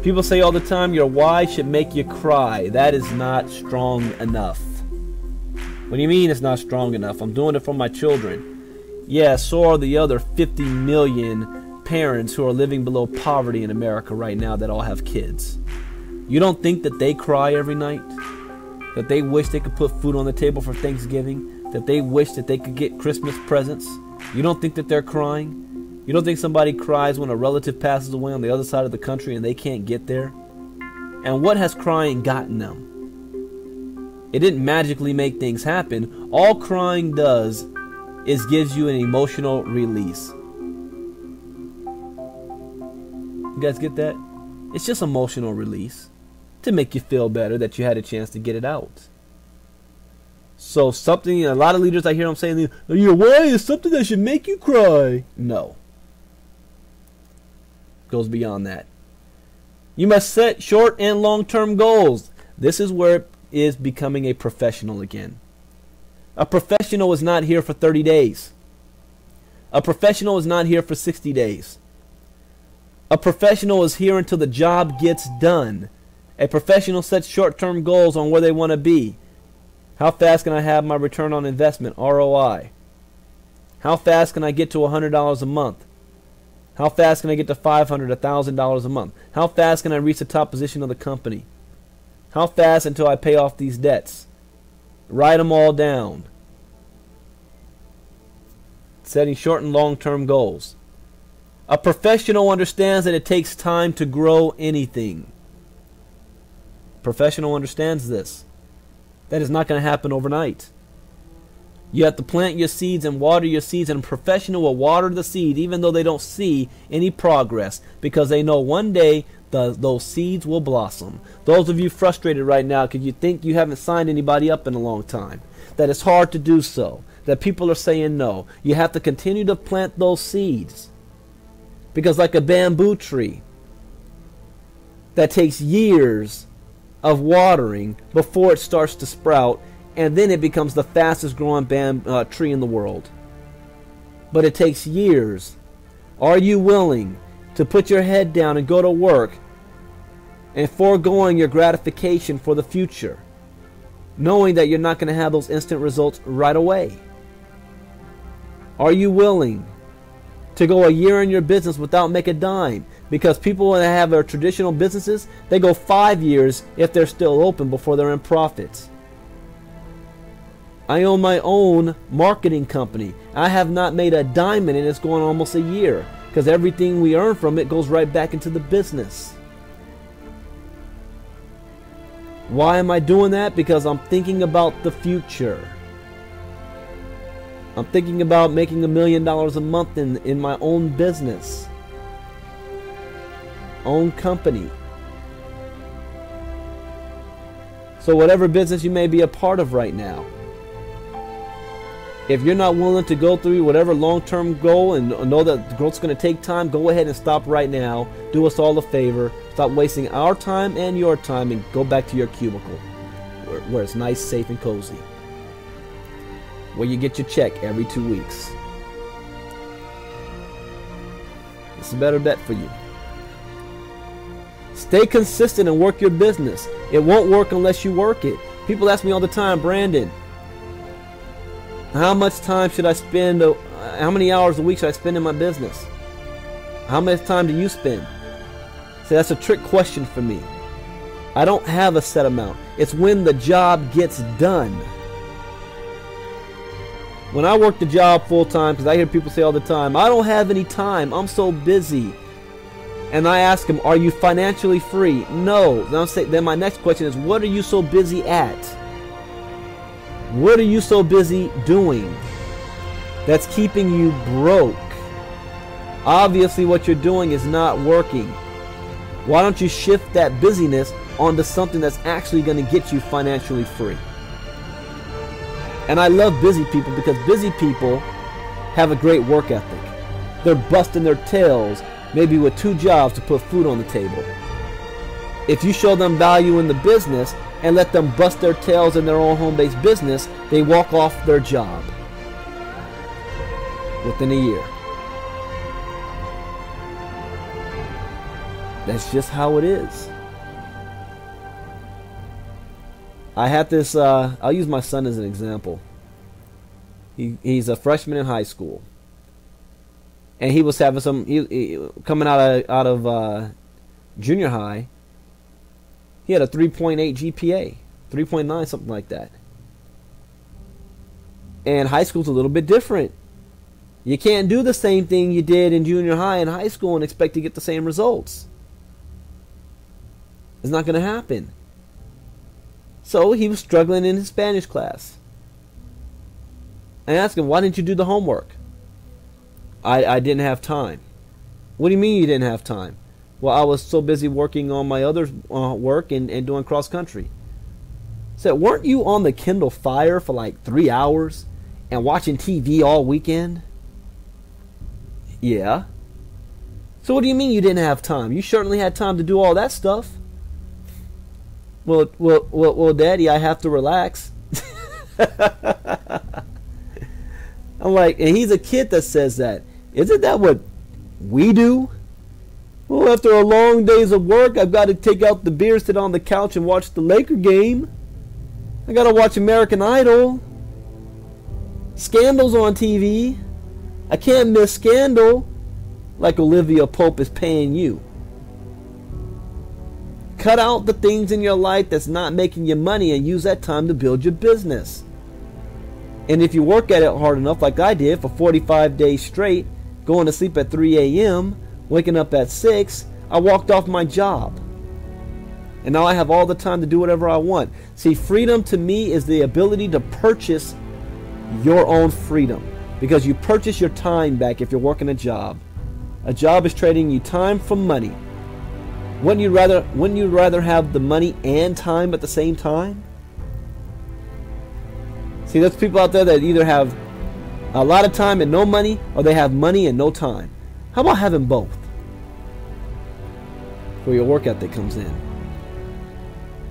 People say all the time, your why should make you cry. That is not strong enough. What do you mean it's not strong enough? I'm doing it for my children. Yeah, so are the other 50 million parents who are living below poverty in America right now that all have kids. You don't think that they cry every night? That they wish they could put food on the table for Thanksgiving? That they wish that they could get Christmas presents? You don't think that they're crying? You don't think somebody cries when a relative passes away on the other side of the country and they can't get there? And what has crying gotten them? It didn't magically make things happen. All crying does is gives you an emotional release. You guys get that? It's just emotional release to make you feel better that you had a chance to get it out. So something, a lot of leaders I hear them saying, your why is something that should make you cry. No. goes beyond that. You must set short and long-term goals. This is where it is becoming a professional again. A professional is not here for 30 days. A professional is not here for 60 days. A professional is here until the job gets done. A professional sets short-term goals on where they want to be. How fast can I have my return on investment, ROI? How fast can I get to $100 a month? How fast can I get to $500, $1,000 a month? How fast can I reach the top position of the company? How fast until I pay off these debts? Write them all down. Setting short and long-term goals. A professional understands that it takes time to grow anything. A professional understands this. That is not going to happen overnight. You have to plant your seeds and water your seeds, and a professional will water the seed even though they don't see any progress, because they know one day those seeds will blossom. Those of you frustrated right now because you think you haven't signed anybody up in a long time, that it's hard to do so, that people are saying no, you have to continue to plant those seeds. Because like a bamboo tree that takes years of watering before it starts to sprout, and then it becomes the fastest growing tree in the world. But it takes years. Are you willing to put your head down and go to work and foregoing your gratification for the future, knowing that you're not going to have those instant results right away? Are you willing to go a year in your business without making a dime? Because people that have their traditional businesses, they go 5 years if they're still open before they're in profits. I own my own marketing company. I have not made a dime in it. It's going almost a year, because everything we earn from it goes right back into the business. Why am I doing that? Because I'm thinking about the future. I'm thinking about making $1 million a month in my own business, own company. So whatever business you may be a part of right now, if you're not willing to go through whatever long-term goal and know that growth's going to take time, go ahead and stop right now. Do us all a favor. Stop wasting our time and your time and go back to your cubicle where it's nice, safe, and cozy, where you get your check every 2 weeks. It's a better bet for you. Stay consistent and work your business. It won't work unless you work it. People ask me all the time, Brandon, how much time should I spend, how many hours a week should I spend in my business? How much time do you spend? See, that's a trick question for me. I don't have a set amount. It's when the job gets done. When I work the job full time, because I hear people say all the time, I don't have any time, I'm so busy. And I ask them, are you financially free? No. Then my next question is, what are you so busy at? What are you so busy doing that's keeping you broke? Obviously what you're doing is not working. Why don't you shift that busyness onto something that's actually going to get you financially free? And I love busy people, because busy people have a great work ethic. They're busting their tails, maybe with 2 jobs to put food on the table. If you show them value in the business and let them bust their tails in their own home-based business, they walk off their job within a year. That's just how it is. I had this, I'll use my son as an example. He's a freshman in high school. And he was having coming out of junior high, he had a 3.8 GPA, 3.9, something like that. And high school's a little bit different. You can't do the same thing you did in junior high and high school and expect to get the same results. It's not going to happen. So he was struggling in his Spanish class. I asked him, why didn't you do the homework? I didn't have time. What do you mean you didn't have time? Well, I was so busy working on my other work and doing cross country. I said, weren't you on the Kindle Fire for like 3 hours and watching TV all weekend? Yeah. So what do you mean you didn't have time? You certainly had time to do all that stuff. Well, Daddy, I have to relax. I'm like, and he's a kid that says that. Isn't that what we do? Well, after a long days of work, I've got to take out the beer, sit on the couch, and watch the Laker game. I got to watch American Idol. Scandal's on TV. I can't miss Scandal like Olivia Pope is paying you. Cut out the things in your life that's not making you money and use that time to build your business. And if you work at it hard enough, like I did for 45 days straight, going to sleep at 3 a.m., waking up at 6, I walked off my job. And now I have all the time to do whatever I want. See, freedom to me is the ability to purchase your own freedom. Because you purchase your time back if you're working a job. A job is trading you time for money. Wouldn't you rather have the money and time at the same time? See, there's people out there that either have a lot of time and no money, or they have money and no time. How about having both? Where your work ethic comes in.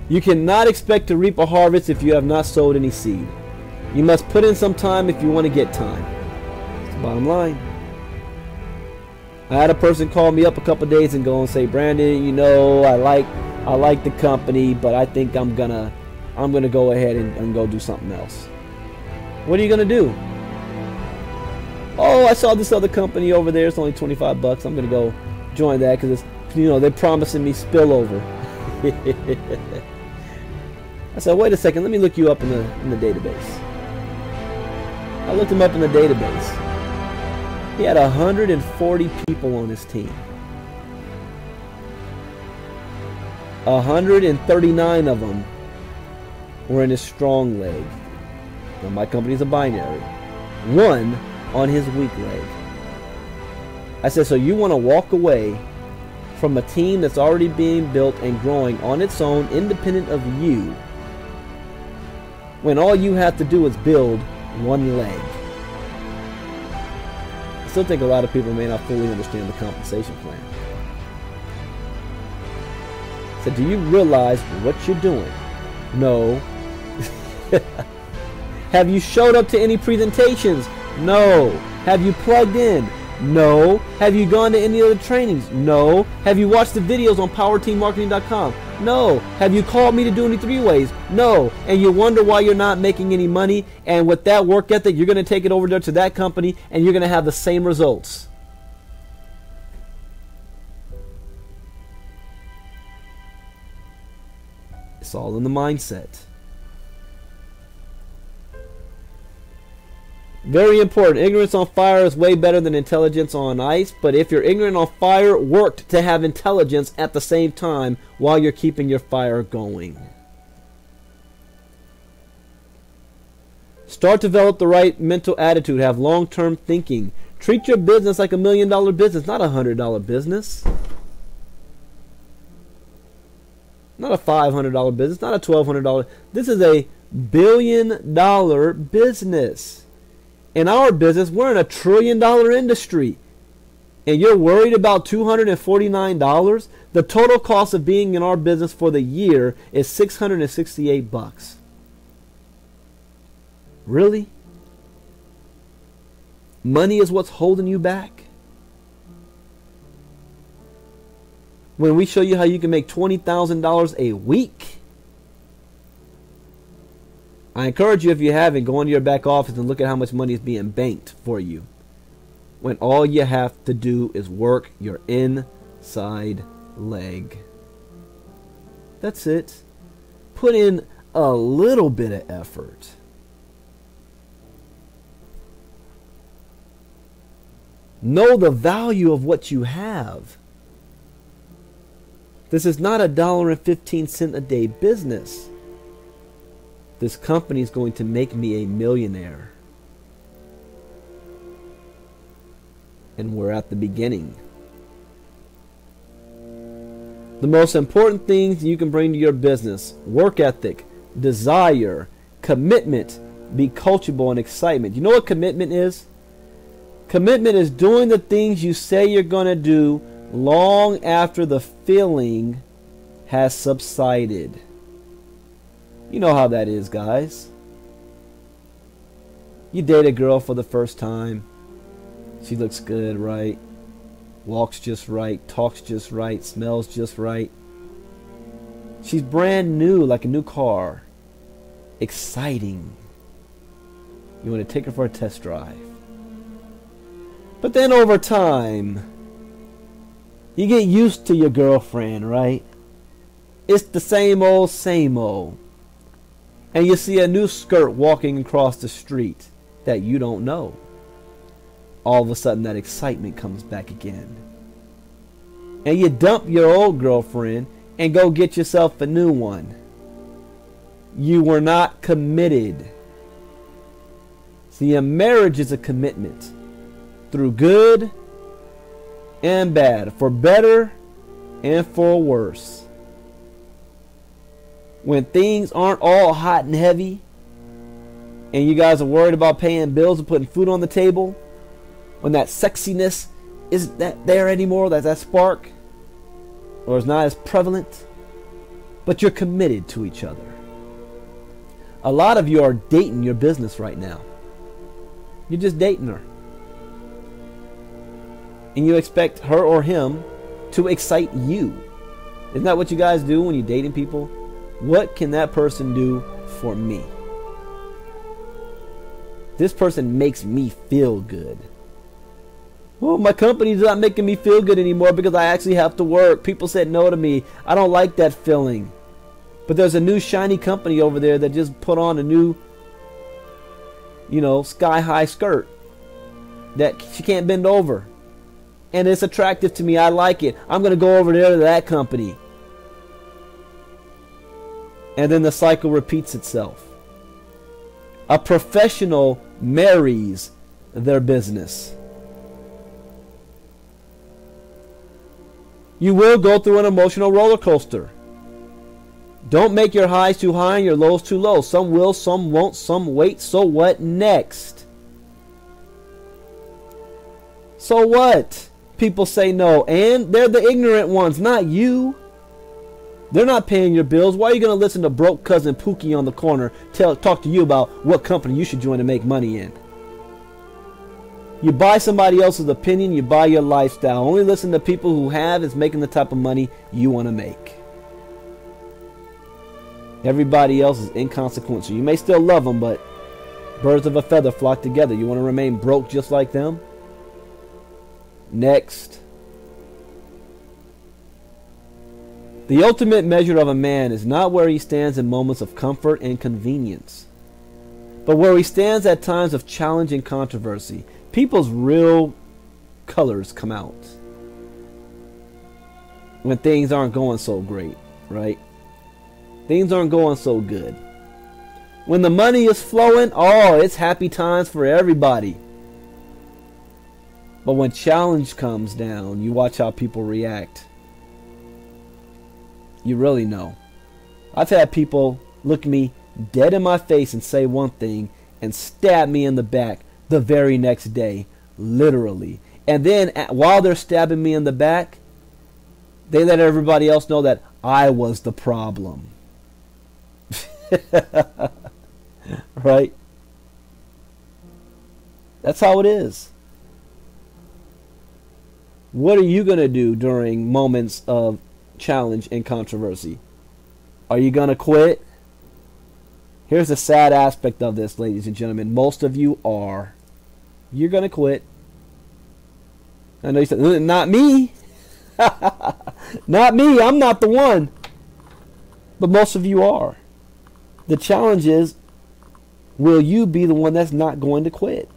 You cannot expect to reap a harvest if you have not sowed any seed. You must put in some time if you want to get time. That's the bottom line. I had a person call me up a couple days ago and say, Brandon, you know, I like the company, but I think I'm gonna go ahead and go do something else. What are you gonna do? Oh, I saw this other company over there. It's only $25. I'm gonna go join that because it's, you know, they're promising me spillover. I said, wait a second, let me look you up in the database. I looked him up in the database. He had 140 people on his team. 139 of them were in his strong leg. Now, my company's a binary. One on his weak leg. I said, so you want to walk away from a team that's already being built and growing on its own, independent of you, when all you have to do is build one leg? I still think a lot of people may not fully understand the compensation plan. So do you realize what you're doing? No. Have you showed up to any presentations? No. Have you plugged in? No. Have you gone to any other trainings? No. Have you watched the videos on powerteammarketing.com? No. Have you called me to do any three-ways? No. And you wonder why you're not making any money, and with that work ethic, you're going to take it over there to that company, and you're going to have the same results. It's all in the mindset. Very important. Ignorance on fire is way better than intelligence on ice. But if you're ignorant on fire, work to have intelligence at the same time while you're keeping your fire going. Start to develop the right mental attitude. Have long-term thinking. Treat your business like $1 million business, not a $100 business. Not a $500 business, not a $1,200. This is a $1 billion business. In our business, we're in a $1 trillion industry. And you're worried about $249? The total cost of being in our business for the year is $668. Really? Money is what's holding you back? When we show you how you can make $20,000 a week? I encourage you, if you haven't, go into your back office and look at how much money is being banked for you. When all you have to do is work your inside leg. That's it. Put in a little bit of effort. Know the value of what you have. This is not $1.15 a day business. This company is going to make me a millionaire. And we're at the beginning. The most important things you can bring to your business: work ethic, desire, commitment, be coachable, and excitement. You know what commitment is? Commitment is doing the things you say you're going to do long after the feeling has subsided. You know how that is, guys. You date a girl for the first time. She looks good, right? Walks just right, talks just right, smells just right. She's brand new, like a new car. Exciting. You want to take her for a test drive. But then over time, you get used to your girlfriend, right? It's the same old, same old. And you see a new skirt walking across the street that you don't know. All of a sudden that excitement comes back again. And you dump your old girlfriend and go get yourself a new one. You were not committed. See, a marriage is a commitment. Through good and bad. For better and for worse. When things aren't all hot and heavy, and you guys are worried about paying bills and putting food on the table, when that sexiness isn't that there anymore, that spark, or is not as prevalent, but you're committed to each other. A lot of you are dating your business right now. You're just dating her. And you expect her or him to excite you. Isn't that what you guys do when you're dating people? What can that person do for me? This person makes me feel good. Well, my company's not making me feel good anymore because I actually have to work. People said no to me. I don't like that feeling. But there's a new shiny company over there that just put on a new, sky-high skirt that she can't bend over. And it's attractive to me. I like it. I'm going to go over there to that company. And then the cycle repeats itself. A professional marries their business. You will go through an emotional roller coaster. Don't make your highs too high and your lows too low. Some will, some won't, some wait. So what next? So what? People say no, and they're the ignorant ones, not you. They're not paying your bills. Why are you going to listen to broke cousin Pookie on the corner talk to you about what company you should join to make money in? You buy somebody else's opinion, you buy your lifestyle. Only listen to people who is making the type of money you want to make. Everybody else is inconsequential. You may still love them, but birds of a feather flock together. You want to remain broke just like them? Next. The ultimate measure of a man is not where he stands in moments of comfort and convenience, but where he stands at times of challenge and controversy. People's real colors come out when things aren't going so great, right? Things aren't going so good. When the money is flowing, it's happy times for everybody. But when challenge comes down, you watch how people react. You really know. I've had people look me dead in my face and say one thing and stab me in the back the very next day, literally. And then while they're stabbing me in the back, they let everybody else know that I was the problem. Right? That's how it is. What are you going to do during moments of challenge and controversy? Are you going to quit? Here's the sad aspect of this, ladies and gentlemen. Most of you are. You're going to quit. I know you said, not me. Not me. I'm not the one. But most of you are. The challenge is, will you be the one that's not going to quit?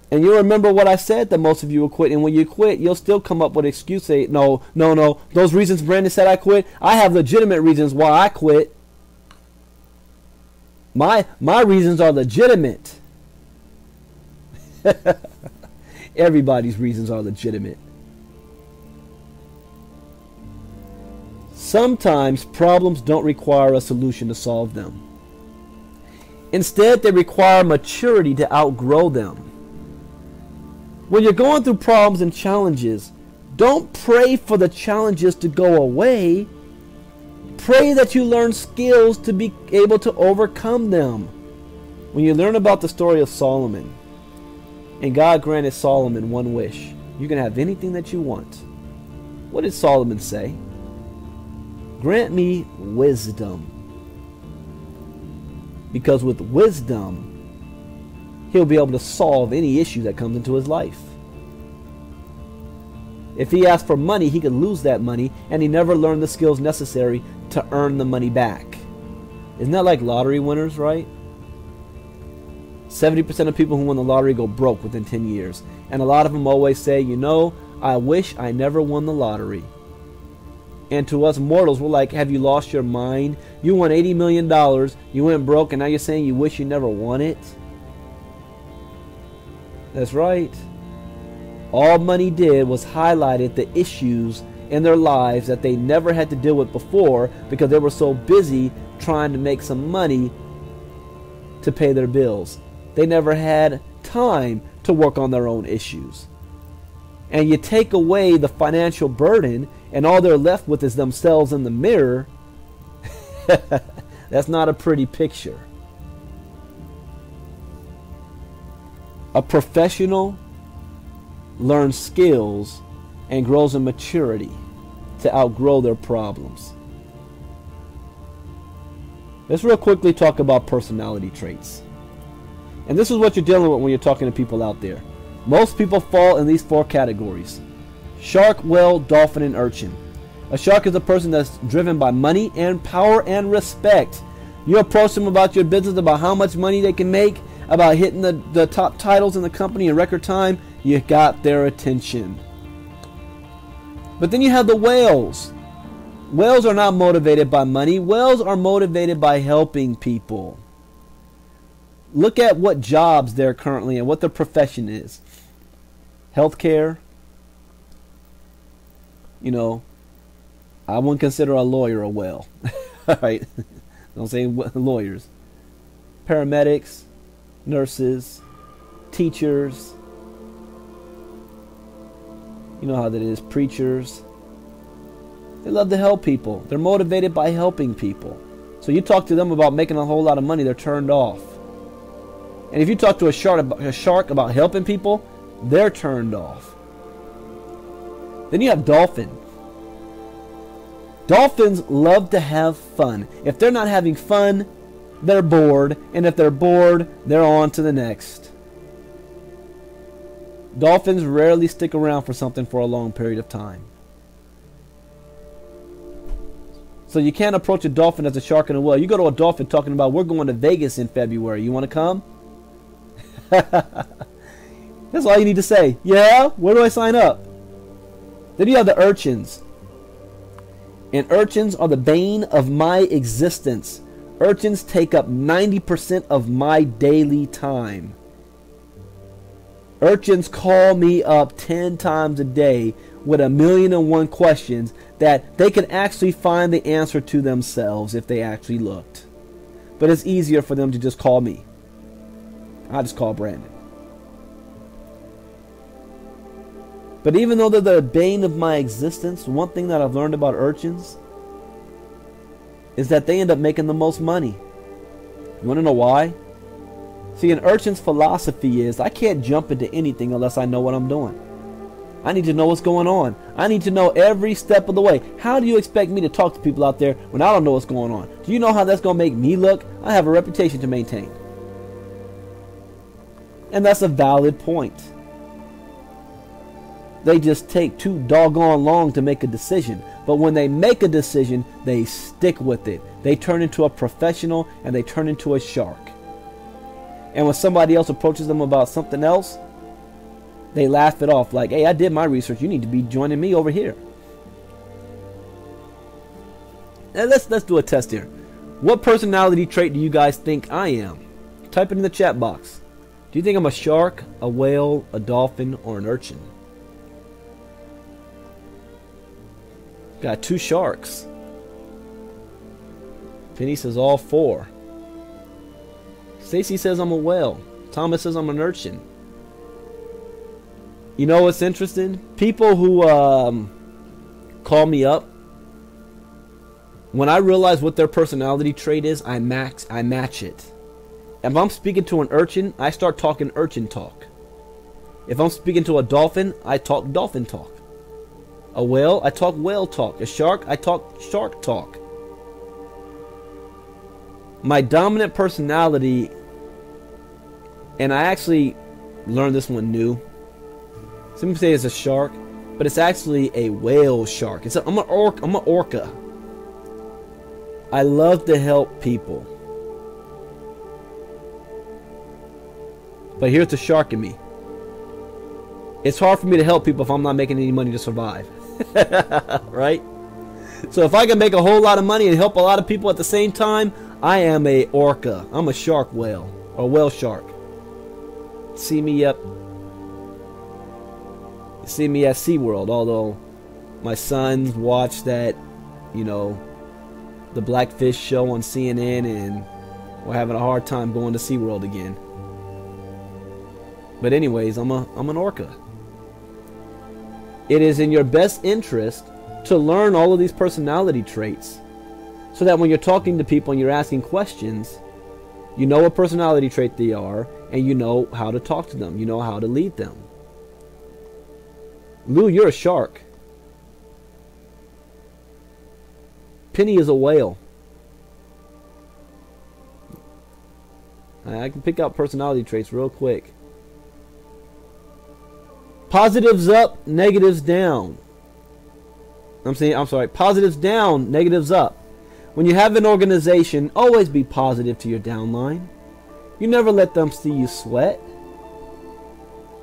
And you'll remember what I said, that most of you will quit. And when you quit, you'll still come up with an excuse. Say, no. Those reasons Brandon said I quit, I have legitimate reasons why I quit. My reasons are legitimate. Everybody's reasons are legitimate. Sometimes problems don't require a solution to solve them. Instead, they require maturity to outgrow them. When you're going through problems and challenges, don't pray for the challenges to go away. Pray that you learn skills to be able to overcome them. When you learn about the story of Solomon, and God granted Solomon one wish, you can have anything that you want. What did Solomon say? Grant me wisdom. Because with wisdom, he'll be able to solve any issue that comes into his life. If he asked for money, he could lose that money, and he never learned the skills necessary to earn the money back. Isn't that like lottery winners, right? 70% of people who win the lottery go broke within 10 years. And a lot of them always say, you know, I wish I never won the lottery. And to us mortals, we're like, have you lost your mind? You won $80 million, you went broke, and now you're saying you wish you never won it? That's right. All money did was highlighted the issues in their lives that they never had to deal with before because they were so busy trying to make some money to pay their bills. They never had time to work on their own issues. And you take away the financial burden and all they're left with is themselves in the mirror. That's not a pretty picture. A professional learns skills and grows in maturity to outgrow their problems. Let's real quickly talk about personality traits. And this is what you're dealing with when you're talking to people out there. Most people fall in these 4 categories: shark, whale, dolphin, and urchin. A shark is a person that's driven by money and power and respect. You approach them about your business, about how much money they can make, about hitting the top titles in the company in record time. You got their attention. But then you have the whales. Whales are not motivated by money. Whales are motivated by helping people. Look at what jobs they're currently in, what their profession is. Healthcare. You know, I wouldn't consider a lawyer a whale. All right. Don't say lawyers. Paramedics, nurses, teachers. You know how that is. Preachers. They love to help people. They're motivated by helping people. So you talk to them about making a whole lot of money, they're turned off. And if you talk to a shark about helping people, they're turned off. Then you have dolphin. Dolphins love to have fun. If they're not having fun, they're bored. And if they're bored, they're on to the next. Dolphins rarely stick around for something for a long period of time. So you can't approach a dolphin as a shark and a whale. You go to a dolphin talking about, we're going to Vegas in February. You want to come? That's all you need to say. Yeah? Where do I sign up? Then you have the urchins. And urchins are the bane of my existence. Urchins take up 90% of my daily time. Urchins call me up 10 times a day with 1,000,001 questions that they can actually find the answer to themselves if they actually looked. But it's easier for them to just call me. I'll just call Brandon. But even though they're the bane of my existence, one thing that I've learned about urchins is that they end up making the most money. You want to know why? See, an urchin's philosophy is, I can't jump into anything unless I know what I'm doing. I need to know what's going on. I need to know every step of the way. How do you expect me to talk to people out there when I don't know what's going on? Do you know how that's going to make me look? I have a reputation to maintain. And that's a valid point. They just take too doggone long to make a decision. But when they make a decision, they stick with it. They turn into a professional and they turn into a shark. And when somebody else approaches them about something else, they laugh it off like, hey, I did my research. You need to be joining me over here. Now let's do a test here. What personality trait do you guys think I am? Type it in the chat box. Do you think I'm a shark, a whale, a dolphin, or an urchin? Got 2 sharks. Penny says all 4. Stacy says I'm a whale. Thomas says I'm an urchin. You know what's interesting? People who call me up, when I realize what their personality trait is, I match it. If I'm speaking to an urchin, I start talking urchin talk. If I'm speaking to a dolphin, I talk dolphin talk. A whale, I talk whale talk. A shark, I talk shark talk. My dominant personality, and I actually learned this one new. Some people say it's a shark, but it's actually a whale shark. I'm an orca. I love to help people. But here's the shark in me. It's hard for me to help people if I'm not making any money to survive. Right? So if I can make a whole lot of money and help a lot of people at the same time, I am a orca. I'm a shark whale. Or whale shark. See me at SeaWorld, although my sons watch that, you know, the Blackfish show on CNN, and we're having a hard time going to SeaWorld again. But anyways, I'm an orca. It is in your best interest to learn all of these personality traits, so that when you're talking to people and you're asking questions, you know what personality trait they are, and you know how to talk to them. You know how to lead them. Lou, you're a shark. Penny is a whale. I can pick out personality traits real quick. Positives up, negatives down. I'm sorry, positives down, negatives up. When you have an organization, always be positive to your downline. You never let them see you sweat.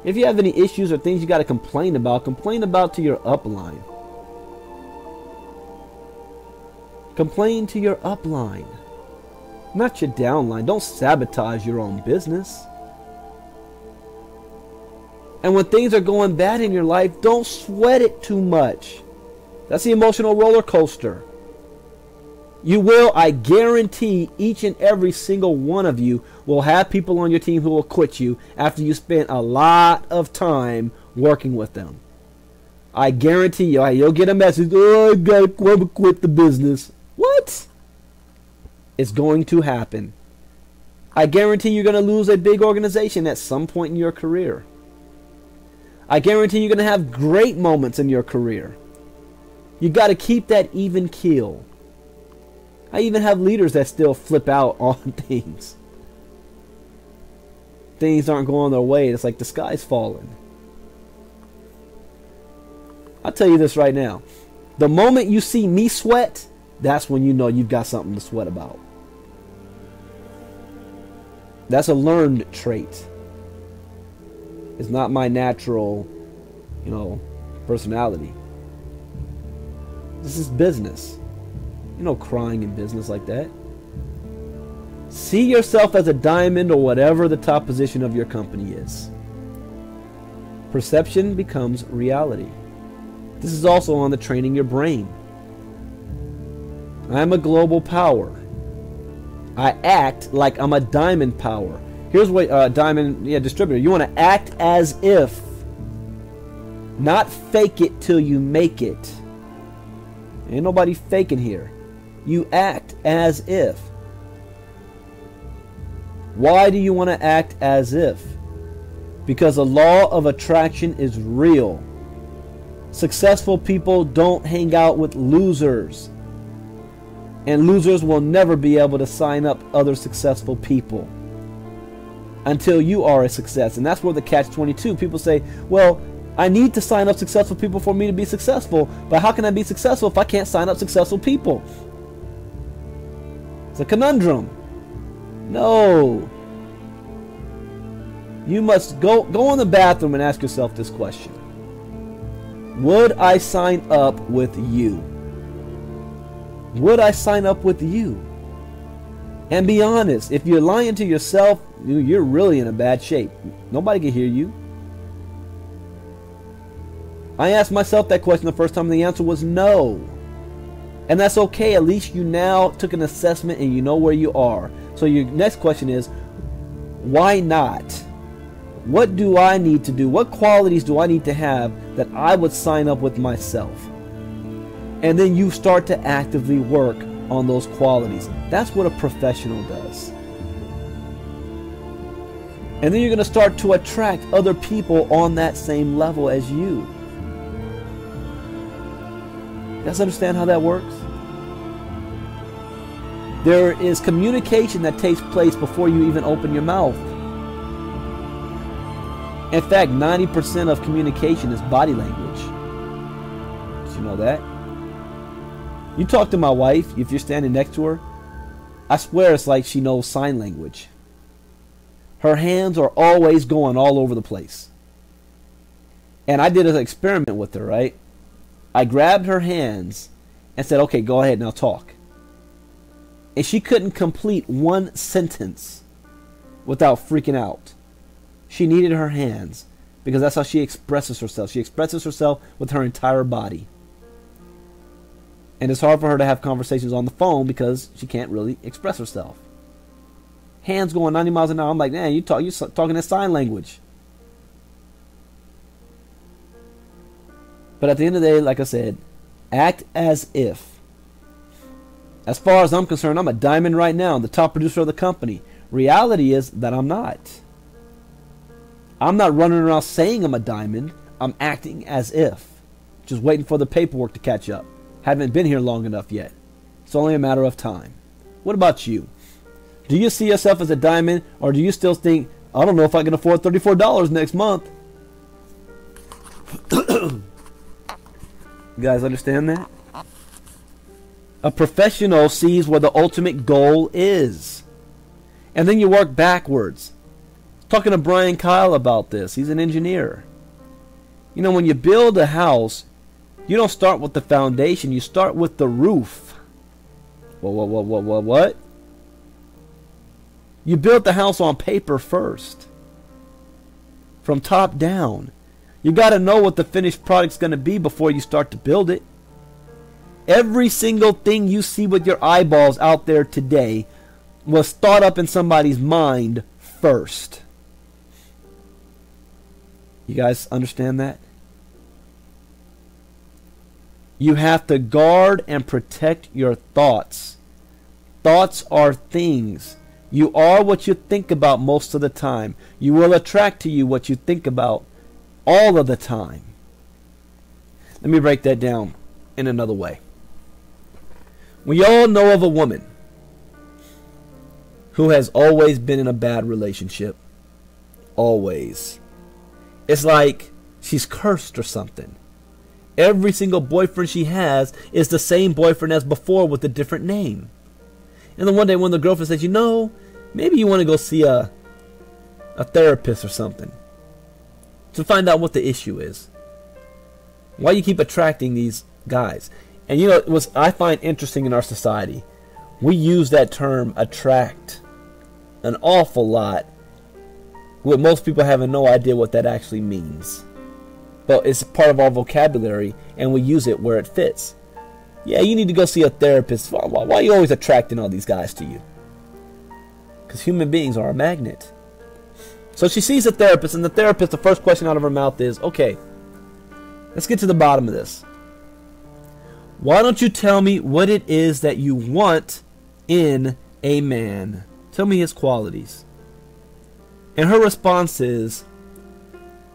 If you have any issues or things you got to complain about to your upline. Complain to your upline, not your downline. Don't sabotage your own business. And when things are going bad in your life, don't sweat it too much. That's the emotional roller coaster. You will, I guarantee, each and every single one of you will have people on your team who will quit you after you spend a lot of time working with them. I guarantee you, you'll get a message, oh, I gotta quit the business. What? It's going to happen. I guarantee you're going to lose a big organization at some point in your career. I guarantee you're going to have great moments in your career. You got to keep that even keel. I even have leaders that still flip out on things. Things aren't going their way. It's like the sky's falling. I'll tell you this right now. The moment you see me sweat, that's when you know you've got something to sweat about. That's a learned trait. It's not my natural, personality. This is business. Crying in business like that. See yourself as a diamond or whatever the top position of your company is. Perception becomes reality. This is also on the training your brain. I am a global power. I act like I'm a diamond power. Here's what distributor. You want to act as if, not fake it till you make it. Ain't nobody faking here. You act as if. Why do you want to act as if? Because the law of attraction is real. Successful people don't hang out with losers. And losers will never be able to sign up other successful people until you are a success. And that's where the catch-22. People say, well, I need to sign up successful people for me to be successful. But how can I be successful if I can't sign up successful people? It's a conundrum. No. You must go in the bathroom and ask yourself this question. Would I sign up with you? Would I sign up with you? And be honest. If you're lying to yourself, you're really in a bad shape. Nobody can hear you. I asked myself that question the first time, and the answer was no. And that's okay. At least you now took an assessment and you know where you are. So your next question is, why not? What do I need to do? What qualities do I need to have that I would sign up with myself? And then you start to actively work on those qualities. That's what a professional does. And then you're going to start to attract other people on that same level as you. You guys understand how that works? There is communication that takes place before you even open your mouth. In fact, 90% of communication is body language. Did you know that? You talk to my wife, if you're standing next to her, I swear it's like she knows sign language. Her hands are always going all over the place. And I did an experiment with her, right? I grabbed her hands and said, okay, go ahead, now talk. And she couldn't complete one sentence without freaking out. She needed her hands because that's how she expresses herself. She expresses herself with her entire body. And it's hard for her to have conversations on the phone because she can't really express herself. Hands going 90 miles an hour. I'm like, man, you're talking in sign language. But at the end of the day, like I said, act as if. As far as I'm concerned, I'm a diamond right now, the top producer of the company. Reality is that I'm not. I'm not running around saying I'm a diamond. I'm acting as if. Just waiting for the paperwork to catch up. Haven't been here long enough yet. It's only a matter of time. What about you? Do you see yourself as a diamond, or do you still think, I don't know if I can afford $34 next month? You guys understand that? A professional sees where the ultimate goal is. And then you work backwards. Talking to Brian Kyle about this. He's an engineer. You know, when you build a house, you don't start with the foundation. You start with the roof. What? You built the house on paper first. From top down. You got to know what the finished product's going to be before you start to build it. Every single thing you see with your eyeballs out there today was thought up in somebody's mind first. You guys understand that? You have to guard and protect your thoughts. Thoughts are things. You are what you think about most of the time. You will attract to you what you think about all of the time. Let me break that down in another way. We all know of a woman who has always been in a bad relationship. Always. It's like she's cursed or something. Every single boyfriend she has is the same boyfriend as before with a different name. And then one day when the girlfriend says, you know, maybe you want to go see a therapist or something to find out what the issue is. Why you keep attracting these guys. And you know what I find interesting in our society? We use that term attract an awful lot, with most people having no idea what that actually means. But it's part of our vocabulary, and we use it where it fits. Yeah, you need to go see a therapist. Why are you always attracting all these guys to you? Because human beings are a magnet. So she sees a therapist, and the therapist, the first question out of her mouth is, okay, let's get to the bottom of this. Why don't you tell me what it is that you want in a man? Tell me his qualities. And her response is,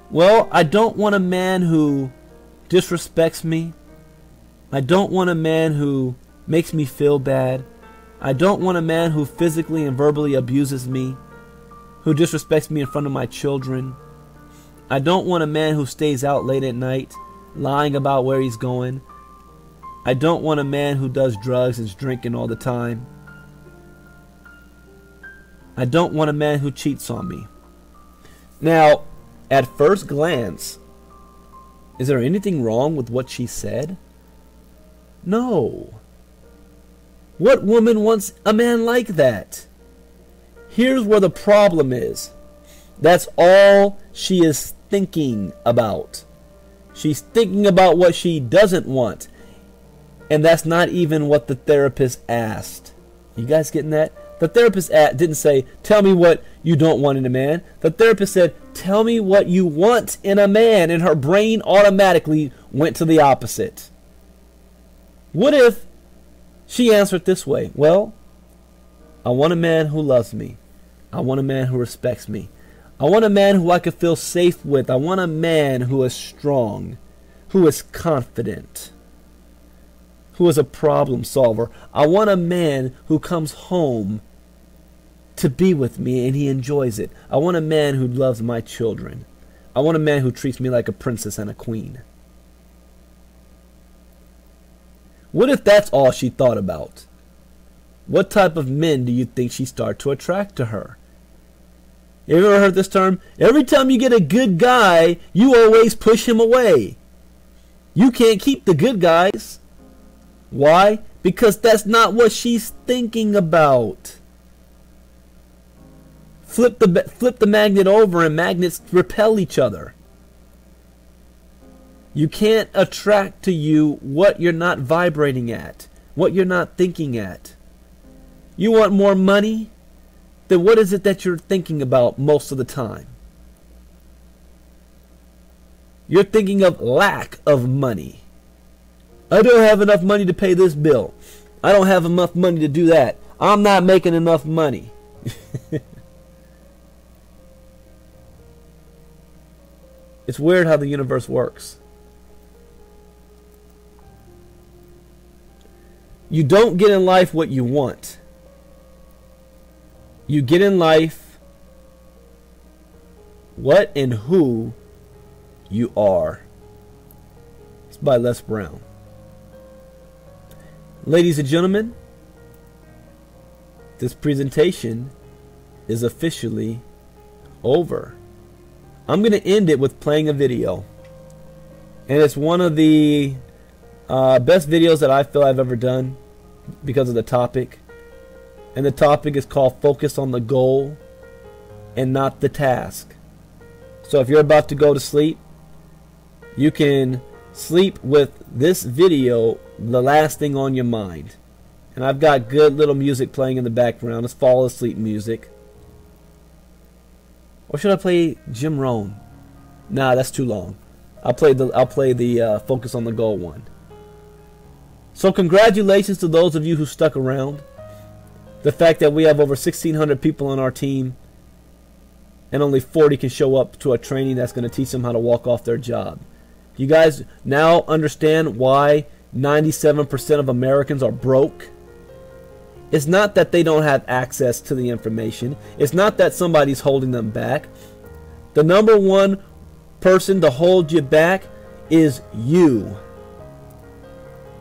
well, I don't want a man who disrespects me. I don't want a man who makes me feel bad. I don't want a man who physically and verbally abuses me, who disrespects me in front of my children. I don't want a man who stays out late at night, lying about where he's going. I don't want a man who does drugs and is drinking all the time. I don't want a man who cheats on me. Now, at first glance, is there anything wrong with what she said? No. What woman wants a man like that? Here's where the problem is. That's all she is thinking about. She's thinking about what she doesn't want. And that's not even what the therapist asked. You guys getting that? The therapist didn't say, tell me what you don't want in a man. The therapist said, tell me what you want in a man. And her brain automatically went to the opposite. What if she answered this way? Well, I want a man who loves me. I want a man who respects me. I want a man who I could feel safe with. I want a man who is strong, who is confident, who is a problem solver. I want a man who comes home to be with me and he enjoys it. I want a man who loves my children. I want a man who treats me like a princess and a queen. What if that's all she thought about? What type of men do you think she started to attract to her? You ever heard this term? Every time you get a good guy, you always push him away. You can't keep the good guys. Why? Because that's not what she's thinking about. Flip the magnet over and magnets repel each other. You can't attract to you what you're not vibrating at, what you're not thinking at. You want more money? Then what is it that you're thinking about most of the time? You're thinking of lack of money. I don't have enough money to pay this bill. I don't have enough money to do that. I'm not making enough money. It's weird how the universe works. You don't get in life what you want. You get in life what and who you are. It's by Les Brown. Ladies and gentlemen, this presentation is officially over. I'm going to end it with playing a video. And it's one of the best videos that I feel I've ever done because of the topic. And the topic is called Focus on the Goal and Not the Task. So if you're about to go to sleep, you can sleep with this video the last thing on your mind. And I've got good little music playing in the background. It's fall asleep music. Or should I play Jim Rohn? Nah, that's too long. I'll play the Focus on the Goal one. So congratulations to those of you who stuck around. The fact that we have over 1,600 people on our team and only 40 can show up to a training that's going to teach them how to walk off their job. You guys now understand why 97% of Americans are broke? It's not that they don't have access to the information. It's not that somebody's holding them back. The number one person to hold you back is you.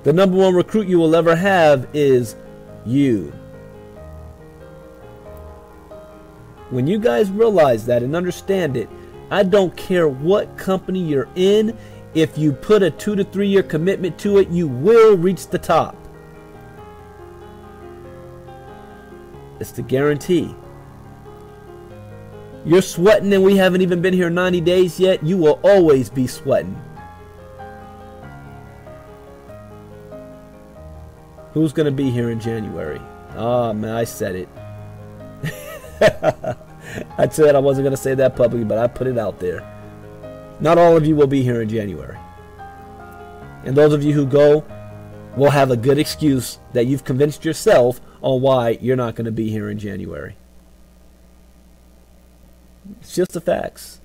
The number one recruit you will ever have is you. When you guys realize that and understand it, I don't care what company you're in. If you put a 2 to 3 year commitment to it, you will reach the top. It's the guarantee. You're sweating and we haven't even been here 90 days yet. You will always be sweating. Who's going to be here in January? Oh man, I said it. I said I wasn't going to say that publicly, but I put it out there. Not all of you will be here in January. And those of you who go will have a good excuse that you've convinced yourself on why you're not going to be here in January. It's just the facts.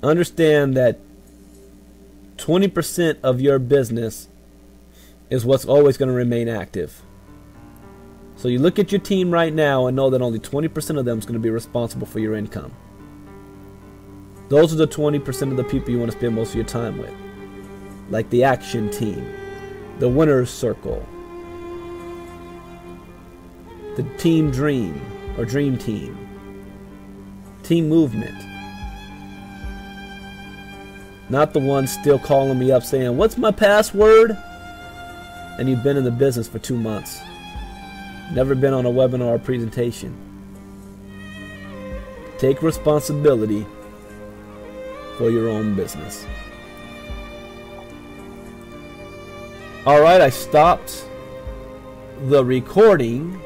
Understand that 20% of your business is what's always going to remain active. So you look at your team right now and know that only 20% of them is going to be responsible for your income. Those are the 20% of the people you want to spend most of your time with. Like the action team, the winner's circle, the team dream or dream team, team movement. Not the ones still calling me up saying, "What's my password?" And you've been in the business for 2 months. Never been on a webinar or presentation. Take responsibility for your own business. Alright, I stopped the recording